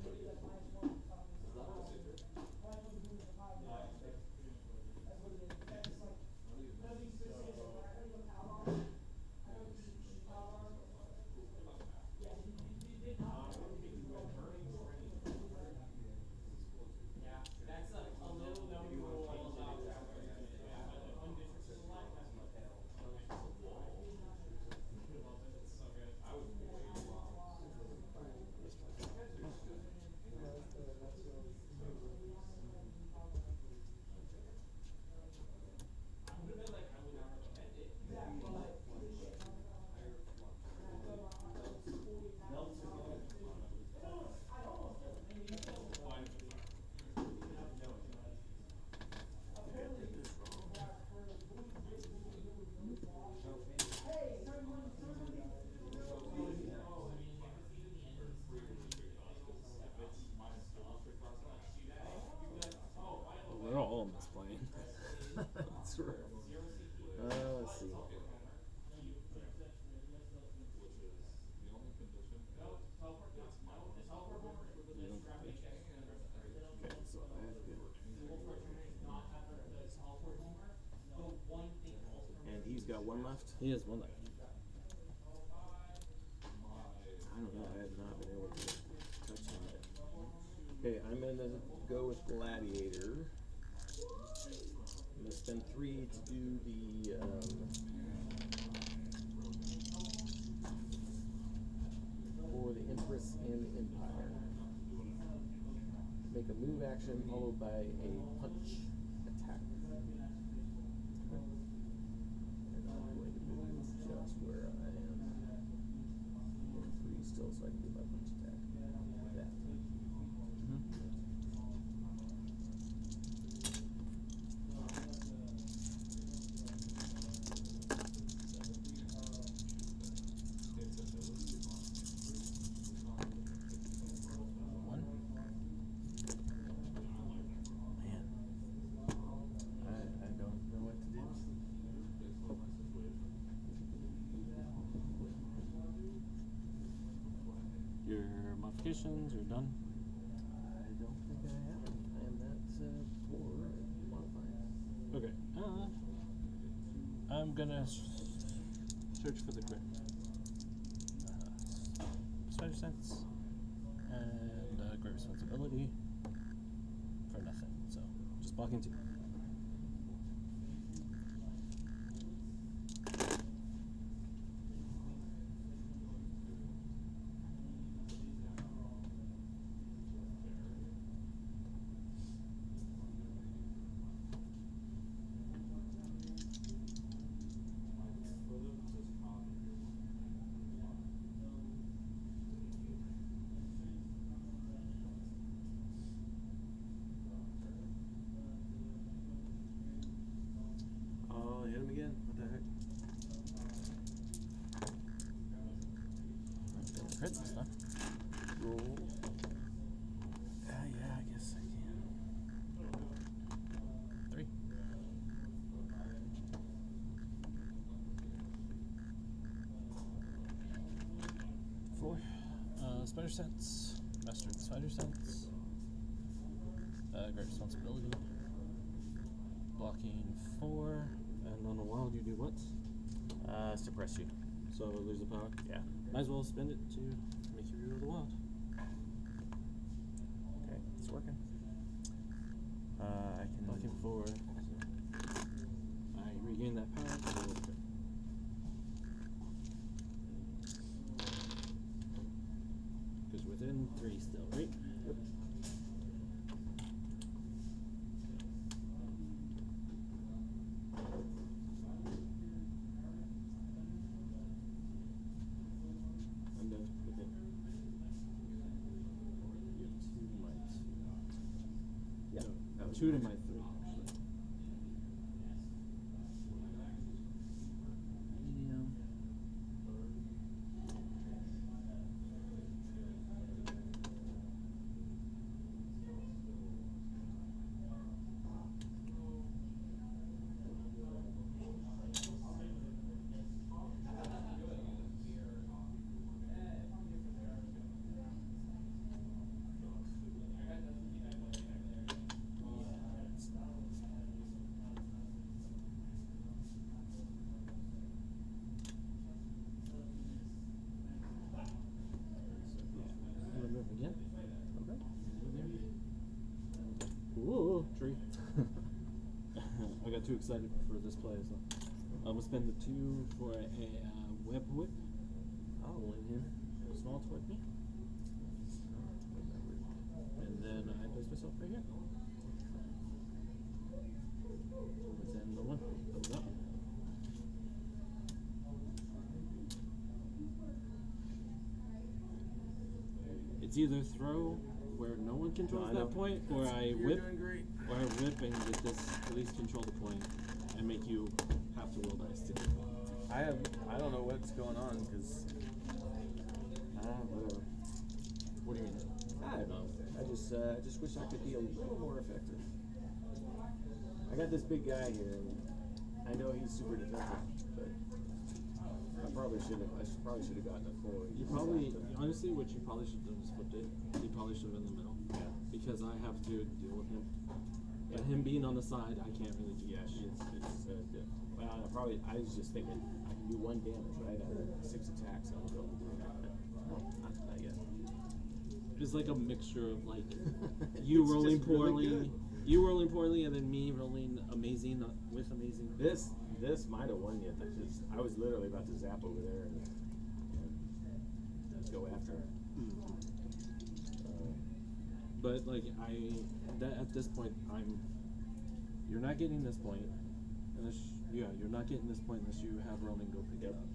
We're all misplaying. That's right. Let's see. Okay, so I've got. And he's got 1 left. He has 1 left. I don't know. I have not been able to touch him yet. Okay, I'm gonna go with Gladiator. I'm gonna spend 3 to do the for the Empress and the Empire. Make a move action followed by a punch attack. And I'm going to move just where I am. And 3 still, so I can do my punch attack. Like that. I don't know what to do. Your modifications are done. I don't think I have them. I am that poor at modifying. Okay. I'm gonna search for the crit. Spider sense and great responsibility for nothing. So just blocking 2. Spider Sense. Mastered Spider Sense. Great Responsibility. Blocking 4. And on a wild, you do what? Suppress you. So lose the power. Yeah. Might as well spend it to make you reroll the wild. Okay, it's working. I can. Blocking 4. So I regain that power. And roll it. Because within 3 still, right? Yep. I'm done with it. You have 2 to my 2. Yeah. No, That was 2 to nice. my 3, actually. Medium. You want to move again? Okay. Ooh, tree. I got too excited for this play, so I'm gonna spend the 2 for a web whip. Pulling him small toward me. And then I place myself right here. Within the 1. Thumbs up. It's either throw where no one controls I know. that point, or I You're whip, doing great. or I whip and get this at least control the point, and make you have to roll dice to do it. I don't know what's going on because whatever. What do you mean? I don't know. I just wish I could be a little more effective. I got this big guy here, and I know he's super defensive, but I probably should have gotten a 4. You probably, honestly, what you probably should have done is flipped it. You probably should have in the middle. Yeah. Because I have to deal with him. Yeah. But him being on the side, I can't really do Yeah, shit. well, I was just thinking I can do 1 damage, right? Out of 6 attacks, I'll go. Not yet. It's like a mixture of like you It's rolling just really poorly, good. you rolling poorly, and then me rolling amazing with amazing. This might have won you. I was literally about to zap over there and go after her. But like at this point, you're not getting this point unless you're not getting this point unless you have Roman go pick it up.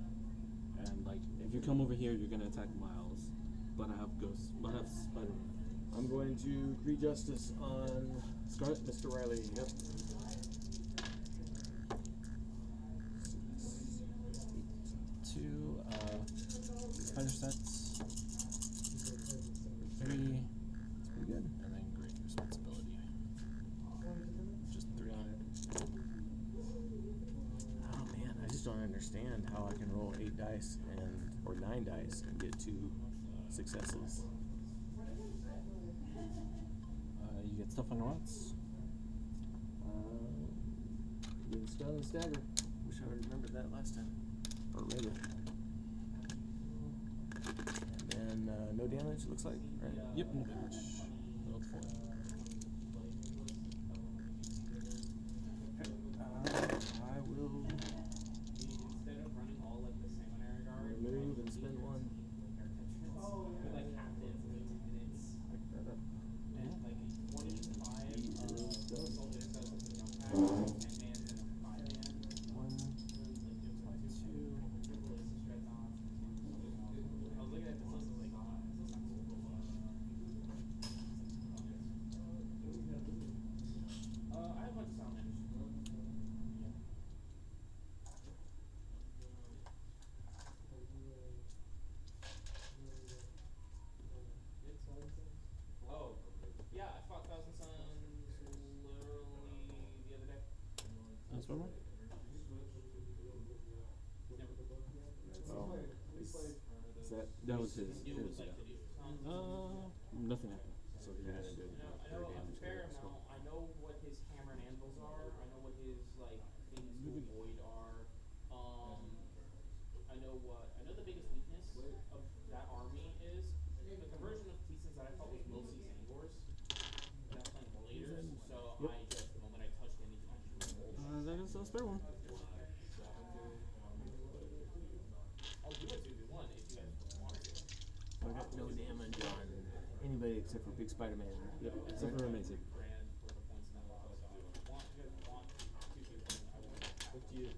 And like if you come over here, you're gonna attack Miles, but I have Ghost, but I have Spider. I'm going to create justice on Mr. Riley. Yep. 2 Spider Sense. 3. That's pretty good. And then Great Responsibility. Just 3. Oh man, I just don't understand how I can roll 8 dice or 9 dice and get 2 successes. You get stuff on your wants. Being stun and stagger. Wish I would remembered that last time. Or read it. And then no damage, looks like, right? Yep, no damage. Rolled 4. I will remove and spend 1. Pick that up. He is done. 1, 2. That's one more. Oh, that That was his. Yeah. Nothing happened. So he has to do I three know a damage. fair to it, so- amount. I know what his hammer and anvils are. I know what his like things to avoid are. I know the biggest weakness of that army is the conversion of T-Sins that I felt was mostly Zangors. But I'm playing Warriors, so I just the moment I touched any That is a spare one. I'll do it 2v1 if you guys want to. I got no damage on anybody except for Big Spider-Man. Yep, except for amazing. Grand for the points in that level, so if you want 2v1, I will. What do you?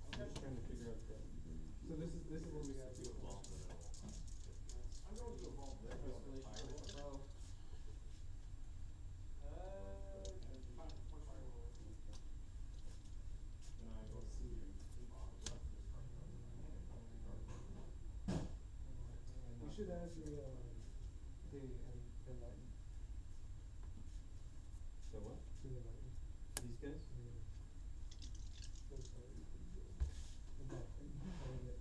I'm just trying to figure out the. So this is what we got to evolve. I'm going to evolve that restoration with pro. We should add the enlighten. The what? The enlighten. These guys? So sorry. I think you get all of them.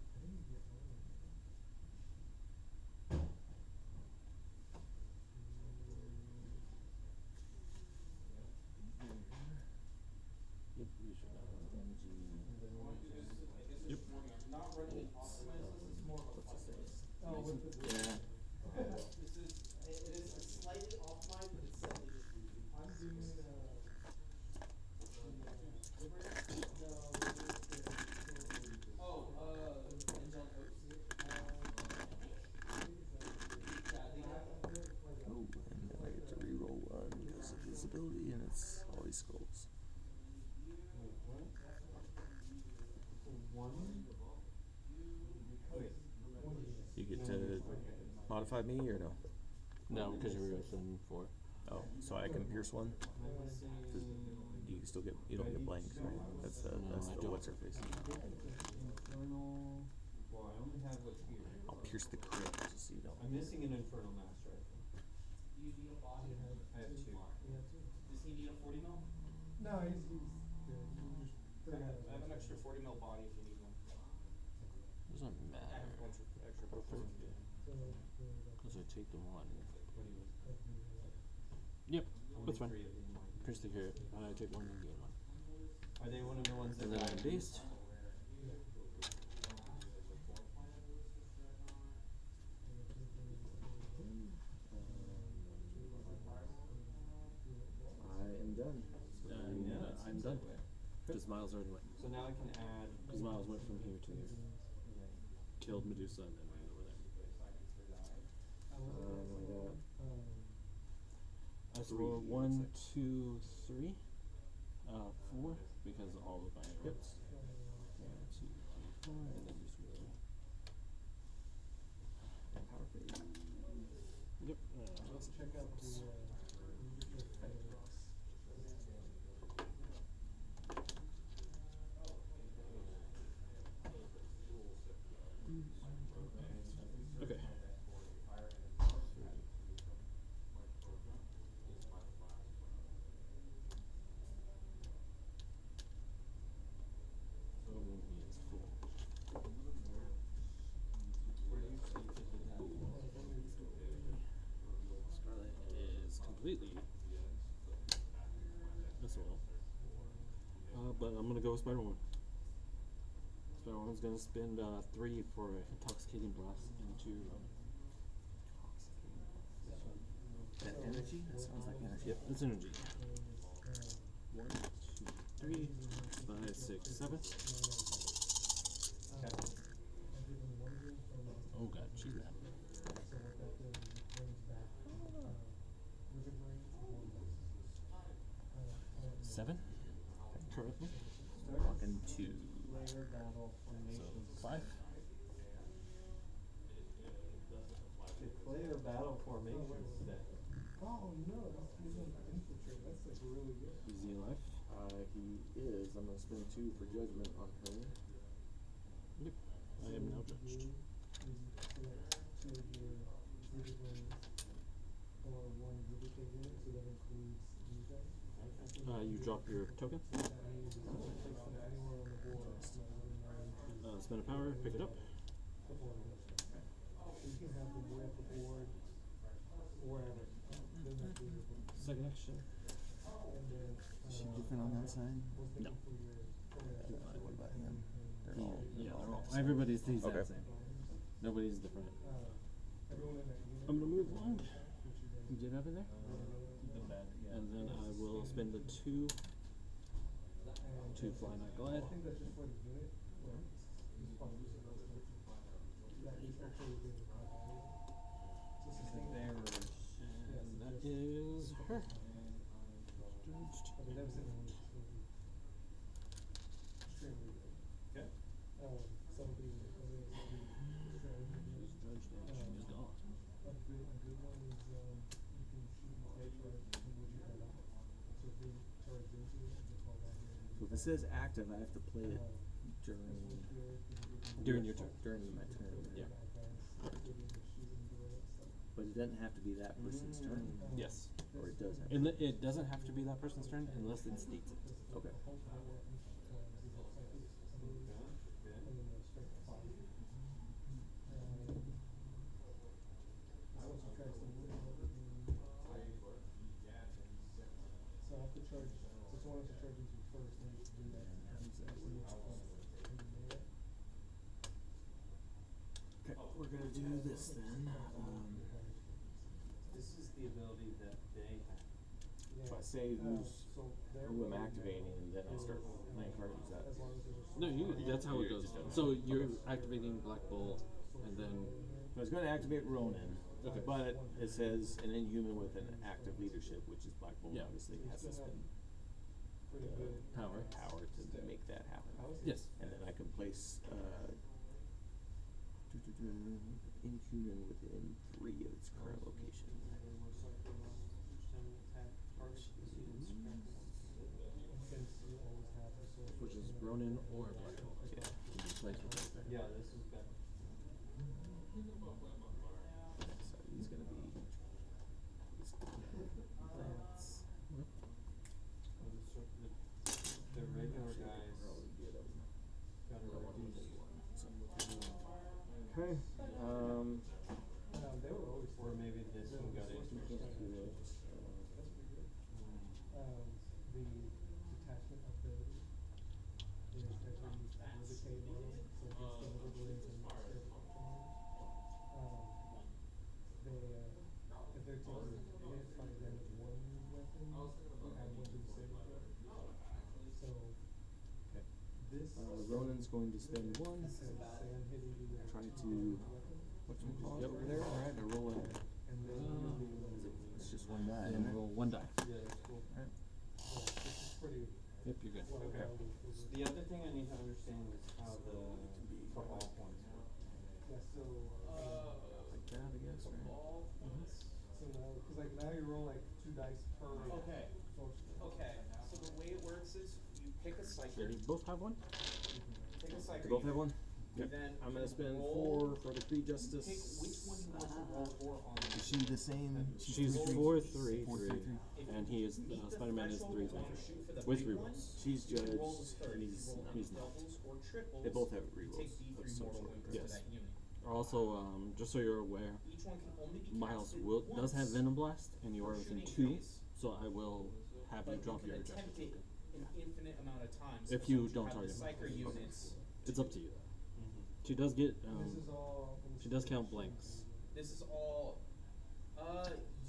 Yep, we should have Yep. Not running an optimized list, it's more of a plus list. Oh, with the. Yeah. It is slightly optimized, but it's slightly just weird. I'm doing Angelic Oats. Oh, and then I get to reroll one because of his ability, and it's always skulls. One? Wait. You get to modify me or no? No, because you're within 4. Oh, so I can pierce one. You can still get. You don't get blanks, right? That's the. That's I the. don't. What's her face? Infernal. Well, I only have what's here. I'll pierce the crit just so you don't. I'm missing an Infernal Mass Rifle. Do you need a body? I have 2. Yeah, too. Does he need a 40 mil? No, he's good. You just I have an extra 40 mil body if you need one. Doesn't I matter. have a bunch of extra buffers. Because I take the 1. What do you Yep, Only that's fine. 3 of them. Pierce the carrot. I take 1 and gain 1. Are they one of the ones that And then I'm died? beast. I am done. I'm done. Because Miles already went. So now I can add. Because Miles went from here to here. Killed Medusa and then ran over there. I Three, score it 1, looks 2, 3, 4, because all of my arrows. 1, 2, 3, 4, and then just 3. Power phase. Yep. Let's check out the Okay. He is full. Scarlet is completely as well. But I'm gonna go with Spider-Woman. Spider-Woman's gonna spend 3 for Intoxicating Blast into That energy? That sounds like energy. Yep, it's energy. 1, 2, 3, 5, 6, 7. Oh god, she's mad. 7 currently. Walking 2. Player battle So formation. 5. The player battle formation set. Oh no, he's an infiltrate. That's like really good. Is he alive? He is. I'm gonna spend 2 for judgment on her. Yep. I am now judged. Select 2 of your Rubik rings or 1 Rubik unit, so that includes these guys. You drop your token. That means you can place them anywhere on the board. It's not really spend a power, pick it up. You can have them way up the board, wherever. Doesn't have to be Second action. and then, Is she different on that side? No. What about him? They're all. Yeah, they're all. Everybody's the Okay. exact same. Nobody's different. everyone in that unit. I'm gonna move along. Get up in there. And then I will spend the 2 to fly not glide. I think that's just for the unit. Where it's fine. That is okay with being a So sustain And that is her. Judged. I mean, never seen one extremely good. Okay. Some of the She's judged and she is gone. a good one is you can shoot a charge and would you cut off. So if they charge into it, just fall back in. So if it says active, I have to play it During your turn. during my turn. Yeah. But it doesn't have to be that person's turn. Yes. Or it does have to. And it doesn't have to be that person's turn unless it states it. Okay. So I have to charge, so someone has to charge into first, and you do that. Okay, we're gonna do this then. This is the ability that they have. If I say who I'm activating, and then I start playing cards, is that? No, that's how it goes. So you're activating Black Bull, and then So I was gonna activate Ronin. Okay. But it says an Inhuman with an active leadership, which is Black Bull, Yeah. obviously has to spend power. power to make that happen. Yes. And then I can place Inhuman within 3 of its current location. Which is Ronin or Black Bull. Yeah. You can place it right there. Yeah, this is better. So he's gonna be. Lance. The regular guys Probably get him. gotta reduce. Okay. They were always. Or maybe this one got You it. can't do it. The detachment ability is every decay model, so it gets the overblades and they, if they're taking hit by damage one weapon, add one to the saving throw. So, Okay. this. Ronin's going to spend 1. Say I'm hitting you with Try a to. Whatchamacallit Yep. over there? Alright, I roll it. and then It's just 1 die. And roll 1 die. Yeah, that's cool. this is pretty Yep, you're good. well rounded. The other thing I need to understand is how the football points work. Yeah, so, Like that, I guess, right? so now, cause like now you roll like 2 dice per. Okay. Sorcerer. Okay, so the way it works is you pick a So psyker. you both have one? Pick a psyker. You both have one? You then I'm gonna spend roll- 4 for the Cree Pick Justice. which one you want to roll for on the. Is she the same? She's 3-3? 4-3-3, 4-3-3. and he is Meet the Spider-Man is threshold 3-3 when you shoot for the with big rerolls. one. She's You can roll judged. the third. If He's you roll he's any not. doubles or triples, They both have you rerolls take of D3 some mortal sort. wounds to Yes. that unit. Also, just so you're aware, Each one can only be Miles casted does have once Venom Blast, and you per are within shooting 2, phase, so I will have you but drop you your can attempt objective. it an infinite amount of times. If as you long as don't have target the him. psyker units. It's up to you. She does get, This is all. she does count blanks. This is all. So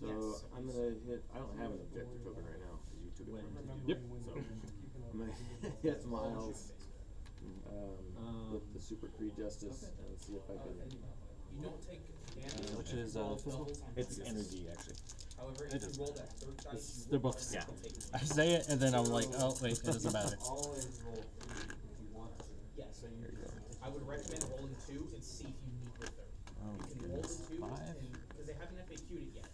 Yes. I'm gonna hit. I don't have an objective token right now because you took it from me. Yep. When So you're keeping I'm up. gonna hit Miles with the Um, Super Cree Justice and see if I can. You don't take damage. which if you is, roll physical? doubles on It's hits. energy, actually. However, It if you is. roll that third dice, It's- you they're will both the automatically same. take I damage. say it, and then I'm like, oh, wait, it doesn't matter. Always roll 3 if you want to. Yeah, so There you go. I would recommend rolling 2 and see if you meet the third. Oh, You can roll the goodness. 2 5? because they haven't FAQ'd it yet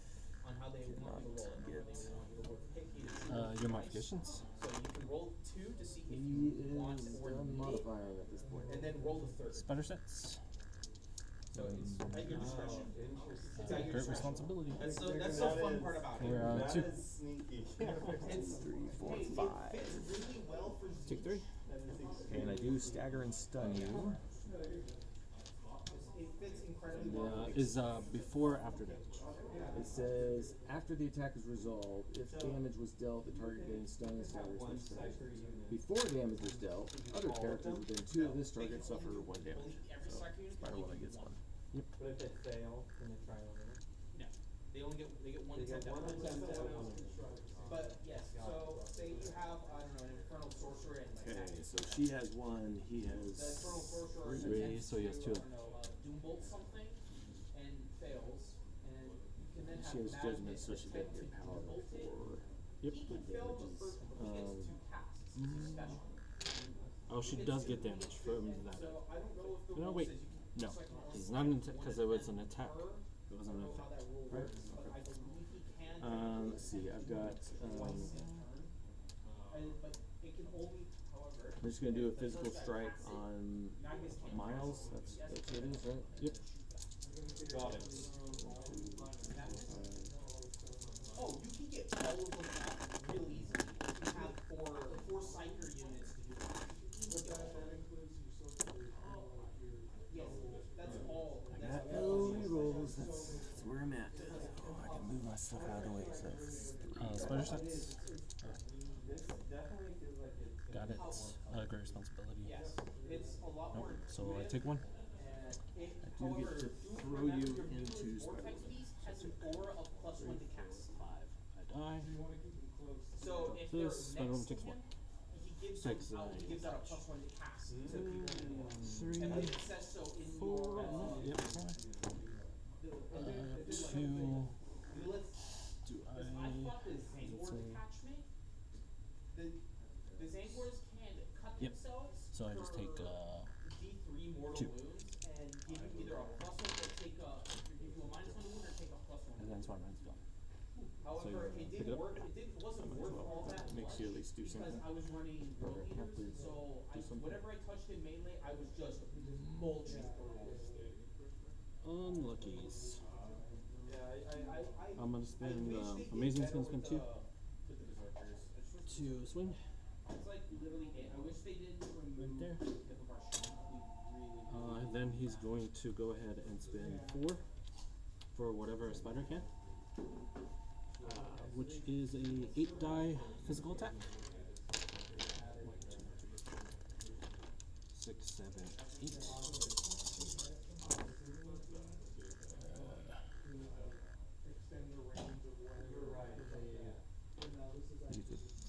on how they want you to roll it. How they want you to roll. Pick either 2 or 3 your dice. modifications? So you can roll 2 to see if He you want is or done need it, modifying at this point. and then roll the third. Spider sense. So it's at your discretion. It's at your Great discretion. responsibility. That's the fun part about it. We're That 2. is sneaky. It's 3, 4, hey, 5. It fits really well for Take Zeech. 3. And I do stagger and stun you. It fits incredibly well. Is before or after damage? It says, after the attack is resolved, if damage was dealt, the target gains stun, staggers, which protections. Before damage is dealt, other characters within 2 of this target suffer 1 damage. So, Spider-Woman gets 1. But if they fail, can they try over? No, they only get one They get attempt. one attempt at one. But yes, so say you have I don't know an infernal sorcerer and like Okay, so she has 1, he the has infernal sorcerer 3. attempts so he has to, 2. I don't know, doombolt something and fails, and you can then She has have judgment, Madness so she doesn't attempt get to power doombolt it. for Yep. He can fail the first one, but he gets 2 casts. It's a special. Oh, she does get damage from that. So I don't know if the No, rule wait. says you can. No, looks like an it's arm not an strike, because one it was an attempt attack. per. It wasn't I an don't know how effect. that rule works, but I believe he can. Let's see, I've got, Twice in turn. But it can only, however. I'm just gonna do a the physical first that strike attacks it, on Magnus can't Miles. cast it. That's what it is, right? Yep. Got it. Oh, you can get all of them out real easy. You have four psyker units to do it. You can get all of them. Yes, that's all. I That's got all. no rerolls, that's where I'm at. Oh, I can move my stuff out of the way, so that's 3. Spider sense. This definitely feels like it's Got it. Great responsibility. Yes, it's a lot more. So I take 1. And it, I do however, get to do throw remember you your into Vortex Spider-Man. Beast has an aura of +1 to cast. 5. I die. So if they're This Spider-Woman next to takes him, 1. he gives Takes, them out, he gives out a +1 to cast to people. 3. And it says so in 4. your Yep. the 2. let's Do I thought the Zangor say- detachment, the Zangors can cut Yep. themselves. So I just take D3 mortal 2. wounds and give you either a +1 or take a give you a -1 wound or take a +1. And then Spider-Man's gone. However, you it pick it didn't up? work. It wasn't worth all that Makes much you at least do because something. I was running world Or have leaders, to so do something. whenever I touched in melee, I was just mulching. Unluckies. I I'm gonna I spend wish they did Amazing's better gonna spend with 2 with the berserkers. It's just to swing. it's like literally it. I wish they didn't remove there. the tip of our shield. We really Then he's going to go ahead and spend 4 for whatever a spider can, which is a 8 die physical attack. 6, 7, 8.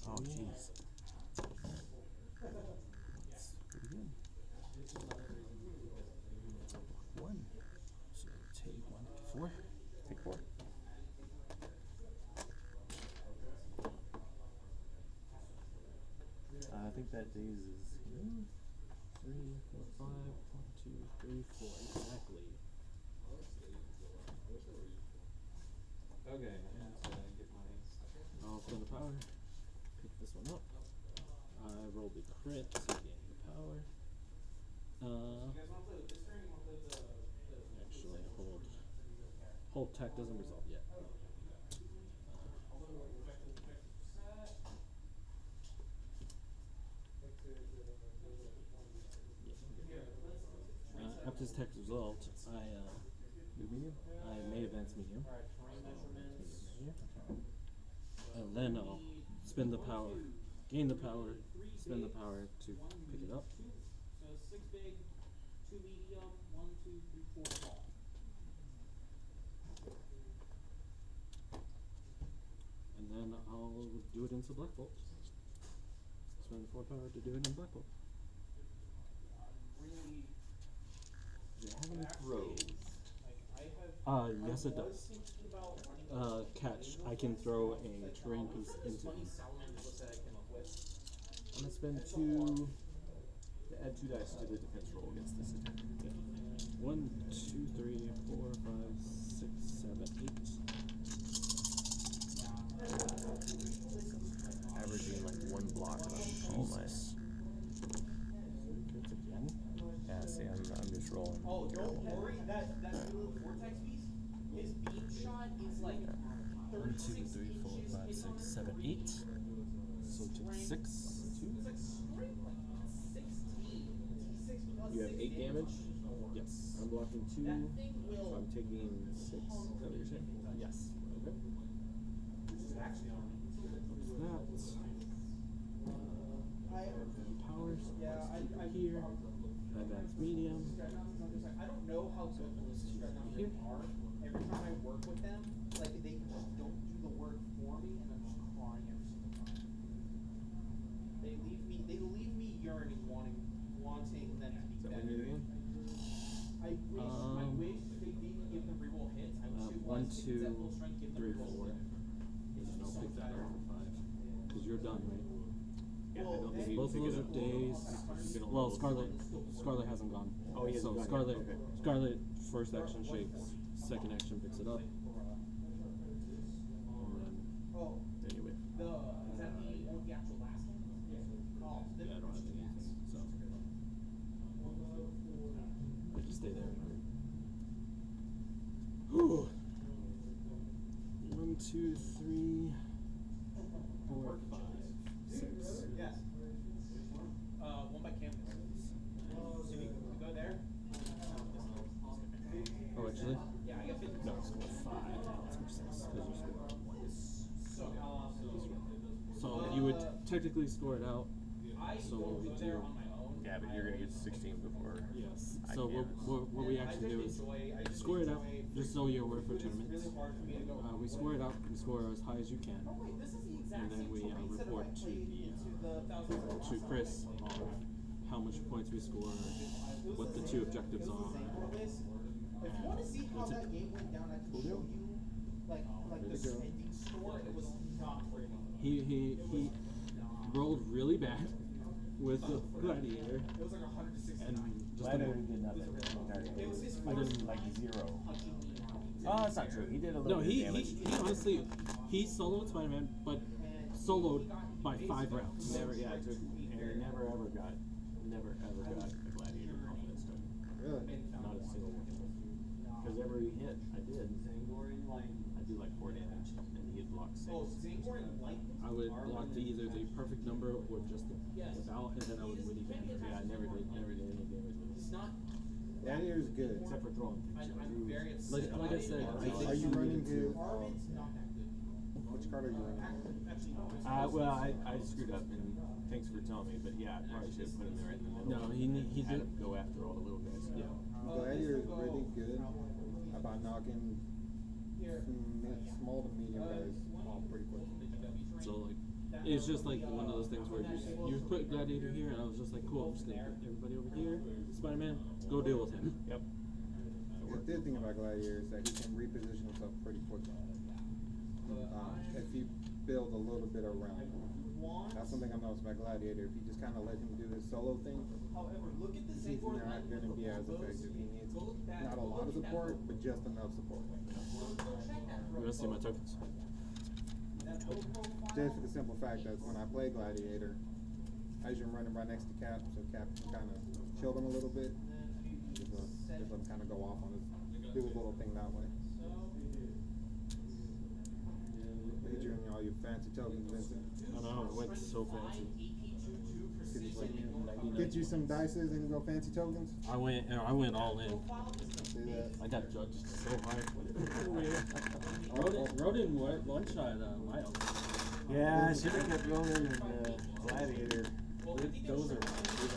Oh, jeez. That's pretty good. 1. So take 1, 4. Take 4. I think that dazes him. 3, 4, 5. 1, 2, 3, 4. Exactly. Okay, and get my I'll spend the power. Pick this one up. I rolled the crit, so gain the power. You guys want to play with this turn? You want to play the Actually, hold tech doesn't resolve yet. After this tech resolved, Do medium? I may advance medium. Alright, terrain measurements. And then I'll spend the power, gain the power, spend the power to pick it up. So 6 big, 2 medium, 1, 2, 3, 4 small. And then I'll do it into Black Bolt. Spend 4 power to do it in Black Bolt. Really, Do you have any throws? like I have. Yes it I was does. thinking about running a Catch, I can throw a terrain piece this into funny salamander list that I came up with. I'm gonna spend 2 to add 2 dice to the defense roll against this attack. 1, 2, 3, 4, 5, 6, 7, 8. Averaging like 1 block on all my. Crits again. Yeah, see, I'm just rolling. Oh, don't worry, that little vortex beast, his beam shot is like 1, 2, 3, 4, 5, 6, 7, 8. So take 6. It's like straight like 16. T6 plus You have 8 damage. Yes. I'm blocking 2, That thing will. so I'm taking 6. Is that what you're saying? Yes. Okay. This is actually on. That. Powers. Here. Advanced medium. I don't know how good Melissa Here. are. Every time I work with them, like they just don't do the work for me, and I'm just crying every single time. They leave me yearning, wanting them to be Is that better. when you're in? I wish they didn't give them reroll hits. I wish it 1, was if it's 2, at full strength, give them 3, reroll 4. hits. And then I'll pick that up for 5. Because you're done, right? Yeah, I Well, don't then- think Both of you those pick are it up. days. You can Well, level Scarlet hasn't gone. Oh, he hasn't so gone yet. Scarlet, Okay. Scarlet first action shakes, second action picks it up. And Oh, Anyway. is that the actual last one? Oh, then yeah, I don't have anything, so I just stay there. Whew. 1, 2, 3, 4, 5, 6. Yes. One by campus. Can we go there? Oh, actually? Yeah, I got 50. No, it's 5. It's 6 because you scored 1. So you would technically score it out. So what we do? Yeah, but you're gonna get 16 before. Yes. I So can't. what we actually do is score it out, just so you're aware for tournaments. We score it out. We score as high as you can, and then we report to to Chris on how much points we score, what the 2 objectives are. If you want to see how that game went down, I can show you like the spending score. It was not pretty. He rolled really bad with the gladiator, It was like 160. and just Gladiator did nothing. It was his I first did like 0. punching me. Oh, that's not true. He did a little no, bit he of damage. honestly he soloed Spider-Man, but soloed by 5 rounds. Never, yeah, it took, and never ever got a gladiator confidence stone. Really? Not a single one. Because every hit I did, I do like 4 damage, and he'd block 6. Oh, Zangor and Lightning? I would block either the perfect number or just without, and then I would witty bang. Yeah, I never did any damage with It's it. not. Gladiator's good. Except for throwing things. I'm very upset. Like I said, I think Are you running his? Armin's not that good. Which card are you running? Actually, no. Well, I screwed up, and thanks for telling me, but yeah, I probably should have put him there right in the middle. No, he Had did. him go after all the little guys. Yeah. Gladiator is really good about knocking small to medium guys off pretty quick. So like, it's just like one of those things where you put Gladiator here, and I was just like, cool, I'm just gonna put everybody over here. Spider-Man, go deal with him. Yep. The good thing about Gladiator is that he can reposition himself pretty quickly. If you build a little bit around him. That's something I've noticed about Gladiator. If you just kind of let him do his solo thing, However, look at the he's Zangor not Lightning. going to be as effective. He needs not a lot of support, but just enough support. You wanna see my tokens? Just for the simple fact that when I play Gladiator, I usually run him right next to Cap, so Cap can kind of chill him a little bit. Just let him kind of go off on his, do his little thing that way. Look at you and all your fancy tokens, Vincent. I know, it went so fancy. Get you some dices and go fancy tokens. I went all in. See that? I got judged so hard. Rodin one shot Miles. Yeah, I should have kept rolling in Gladiator. Those are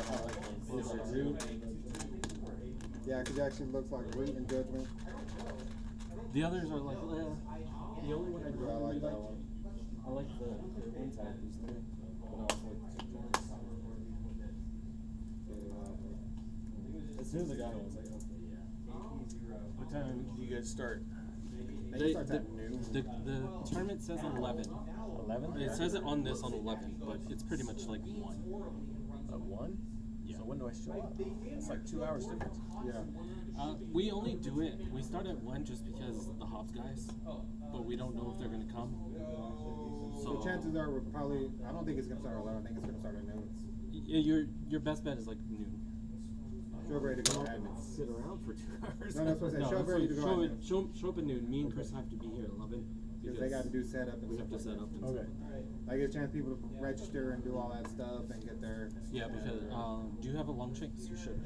hard. Those are rude. Yeah, because it actually looks like Root and Judgment. The others are like, the only one I I don't like really that like. one. I like the ones out of these 3, but I also like the 2 judges. As soon as I got it, I was like, okay, yeah. What time do you guys start? I think it starts at noon. The tournament says 11. 11? It says it on this on 11, but it's pretty much like 1. A 1? Yeah. So when do I show up? It's like 2 hours difference. Yeah. We only do it, we start at 1 just because the Hobbs guys, but we don't know if they're going to come. So chances are we're probably, I don't think it's going to start at 11. I think it's going to start at noon. Your best bet is like noon. Show up ready to go at noon. Sit around for 2 hours. No, that's what I said. No, Show up that's ready like, to go at noon. show up at noon. Me and Chris have to be here at 11. Because they got to do setup and We stuff have to like set that. up and Okay. stuff. I get a chance people to register and do all that stuff and get their. Yeah, because do you have a long chance? You should.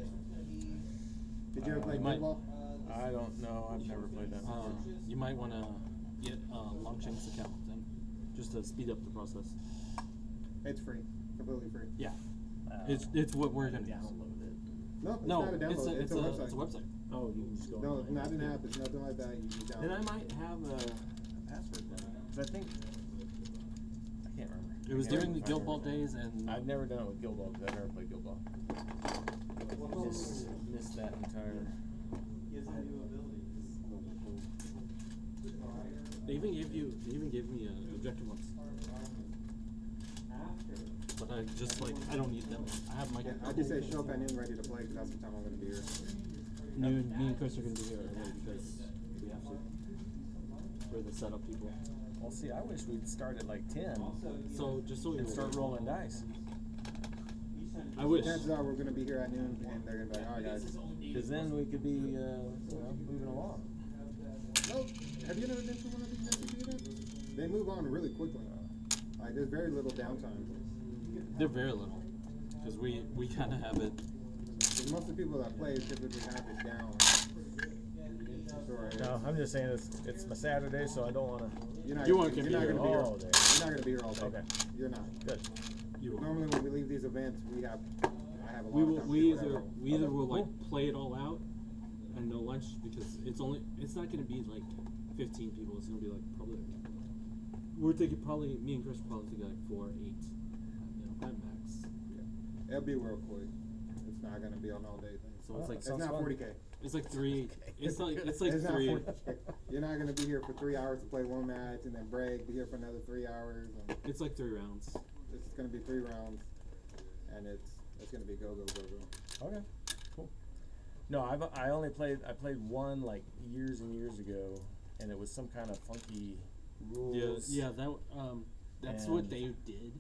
Did you ever play You might- paintball? I don't know. I've never played that. You might want to get Longshank's account then, just to speed up the process. It's free, completely free. Yeah, it's what we're gonna use. download it. No, it's No, not a download. it's a website. Oh, you can just go. No, online. not an app. It's nothing like that. You just download. Then I might have a. Password then. 'Cause I think I can't remember. It was I can't during the remember. Guild Ball days, and I've never done it with Guild Ball because I've never played Guild Ball. Missed that entire. they even gave me an objective once. But I don't need them. I have my. Yeah, I just say show up at noon ready to play because that's the time I'm going to be here. Me and Chris are gonna be here early because we have to. We're the setup people. Well, see, I wish we'd start at like 10 So just so we and start rolling dice. I wish. Chances are we're going to be here at noon and they're going to be like, all right, guys. Because then we could be, moving along. No, have you never been to one of these SCP events? They move on really quickly. Like, there's very little downtime. They're very little, because we kind of have it. Because most of the people that play typically have it down. Sure, No, I'm just saying it's my Saturday, so I don't want to. You're not You gonna aren't be, gonna you're be not here gonna be here. all day. You're not going to be here all day. Okay. You're not. Good. You will. Normally when we leave these events, I have a lot We of will. time We to either do we either Okay, will like cool. play it all out and no lunch because it's not gonna be like 15 people. It's gonna be like probably. We're thinking probably me and Chris will probably think like 4, 8, at max. It'll be real quick. It's not going to be an all day thing. So it's like It's Sounds not fun. 40K. it's like 3. It's like It's not 3. 40K. You're not going to be here for 3 hours to play one match and then break, be here for another 3 hours. And It's like 3 rounds. it's going to be 3 rounds. And it's going to be go, go, go, go. Okay. Cool. No, I played one like years and years ago, and it was some kind of funky rules. Yeah. That's what And- they did.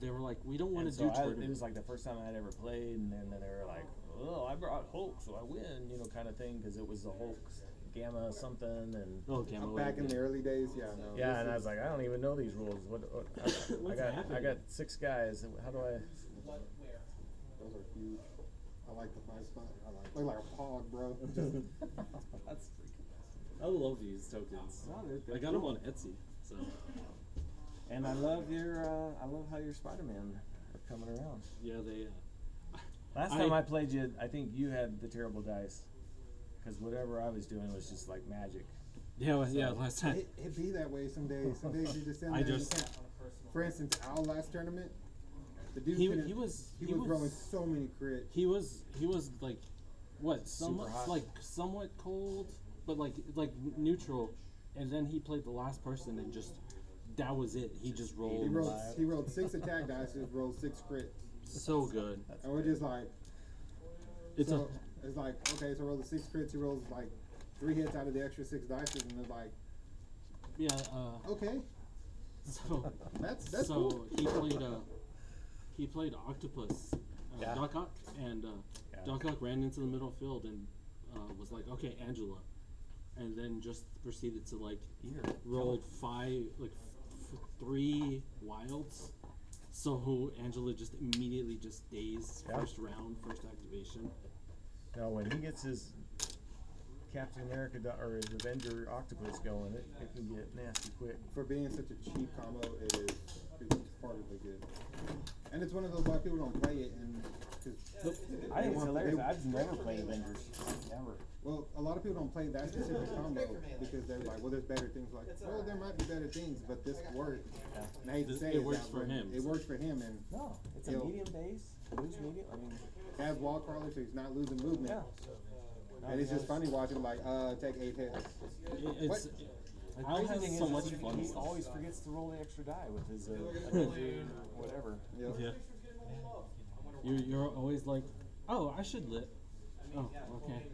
They were like, we don't want And to so do it tournaments. was like the first time I'd ever played, and then they were like, "Oh, I brought Hulk, so I win," kind of thing, because it was the Hulk Gamma something, and Oh, Gamma Back Wave, in the early days, yeah, no. yeah, this and I is- was like, I don't even know these rules. What I What's got happening? 6 guys. How do I? Those are huge. I like the 5 spot. Look like a pog, bro. That's freaking. I love these tokens. No, they're I got them cool. on Etsy. So And I love I love how your Spider-Man are coming around. yeah, they. Last time I played you, I think you had the terrible dice, because whatever I was doing was just like magic. Yeah, last time. It be that way some days. Some days you just in I there. just- you can't. For instance, our last tournament, the dude He couldn't- was rolling so many crits. He was like what somewhat hot. like somewhat cold, but like neutral, and then he played the last person and just that was it. He just rolled. He rolled 6 attack dice. He rolled 6 crits, so good. and we're just like, It's so it's like, okay, so roll the 6 crits. He rolls like 3 hits out of the extra 6 dice, and it's like, okay, So that's so cool. he played Octopus, Yeah. Doc Ock, and Doc Ock ran into the middle field and was like, okay, Angela, and then just proceeded to like rolled 3 wilds. So Angela just immediately just dazed Yeah. first round, first activation. Now when he gets his Captain America or his Avenger Octopus going, it can get nasty quick. For being such a cheap combo, it is reportedly good. And it's one of those why people don't play it, and cause I think it's want- hilarious. they- I've never played Avengers. Never. well, a lot of people don't play that specific combo because they're like, well, there's better things. Like, well, there might be better things, but this works. And I hate to This- say it it, works that, for but him. It works for him, and No, it's a Yo. medium base, loose medium. I mean, has wall crawler, so he's not losing movement. yeah. And it's just funny watching him like, take 8 hits. It's The Al crazy has thing so is, much he fun. always forgets to roll the extra die with his Avenger or whatever. Yep. Yeah. You're always like, oh, I should lit. Oh, okay.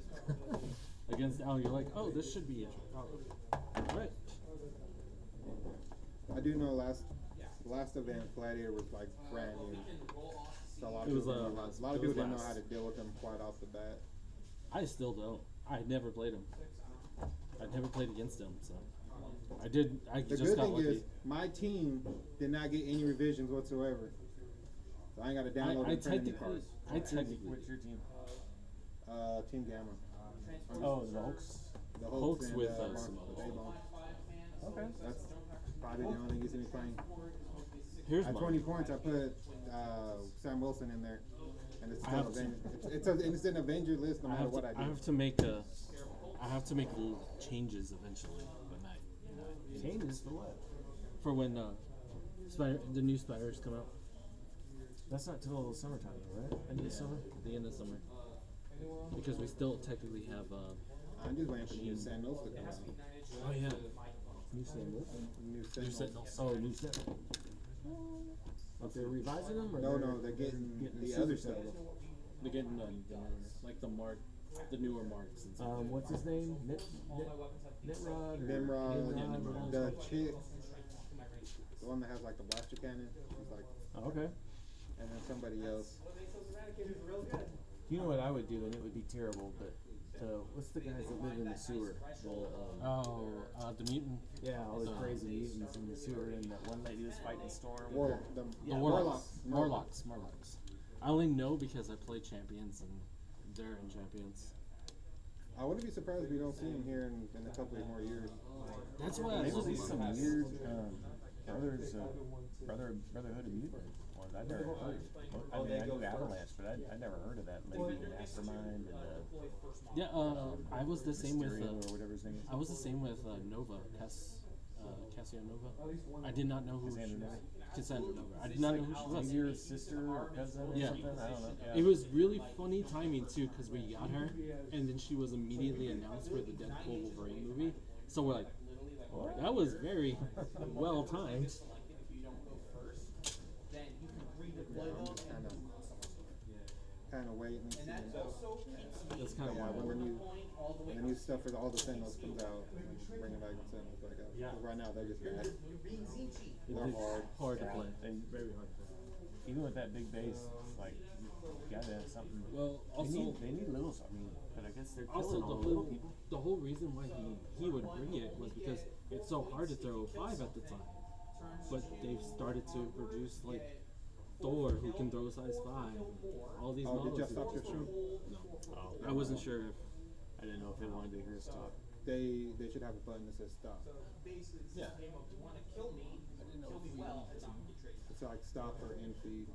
Against Al, you're like, oh, this should be it. Oh, right. I do know last event, Gladiator was like brand new. So a lot of It was, people, it a lot was of people didn't know last. how to deal with him quite off the bat. I still don't. I never played him. I never played against him, so I did. I The just good got thing lucky. is, my team did not get any revisions whatsoever. So I ain't got to download I and print any technically, cards. I technically, What's your team? Team Gamma. Oh, the Hulks. The Hulks and, with, Mark some other stuff. Daybone. Okay. That's probably the only thing you see me playing. Here's At mine. 20 points, I put Sam Wilson in there, and it's I still have Avenger. It's an Avenger list no matter what I do. I have to make little changes eventually, but not Changes for what? for when the new spiders come out That's not till summertime, though, right? End of the summer. at the end of summer. Because we still technically have I'm just waiting for the new Sentinels to come out. oh yeah. New Sentinels. New New Sentinels. Sentinels. Oh, new Sentinels. Like they're revising them, or No, they're getting the super other stuff. Sentinels? They're getting like the newer marks and stuff. What's his name? Nitrod. Nimrod, Nimrod. the chick, the one that has like the blaster cannon. She's like, Oh, okay. and then somebody else. You know what I would do, and it would be terrible, but what's the guys that live in the sewer? The mutant. Yeah, all the crazy mutants in the sewer, and that one lady was fighting Storm. The Warlocks. I only know because I play champions and they're in champions. I wouldn't be surprised if we don't see him here in a couple of more years. That's why I Maybe love there's some them. weird Brotherhood of Mutant ones. I've never heard. I mean, I knew Avalanche, but I never heard of that lady Mastermind and Yeah, I was the same with Mysterio or whatever his name is. I was the same with Nova, Cassia Nova. I did not know who Cassandra Nova. Cassandra Nova. I did not know who she was. Maybe your sister or cousin or Yeah. something. I don't know. Yeah. It was really funny timing too, because we got her, and then she was immediately announced for the Deadpool Wolverine movie. So we're like, that was very well timed. Kind of waiting and seeing. That's kind of Yeah, wild. when the new stuff for all the Sentinels comes out, bringing back the Sentinels back out. Yeah. 'Cause right now they're just bad. They're It's hard. hard to play. And Very hard to play. even with that big base, like you gotta have something. Well, also, they need little. I mean, but I guess they're also killing all the little the people. whole reason why he would bring it was because it's so hard to throw 5 at the time. But they've started to produce like Thor who can throw size 5. All these Oh, did models. you stop your stream? No. Oh, I wasn't sure if I didn't know if they wanted to hear us talk. They should have a button that says stop. yeah. It's like stop or end feed.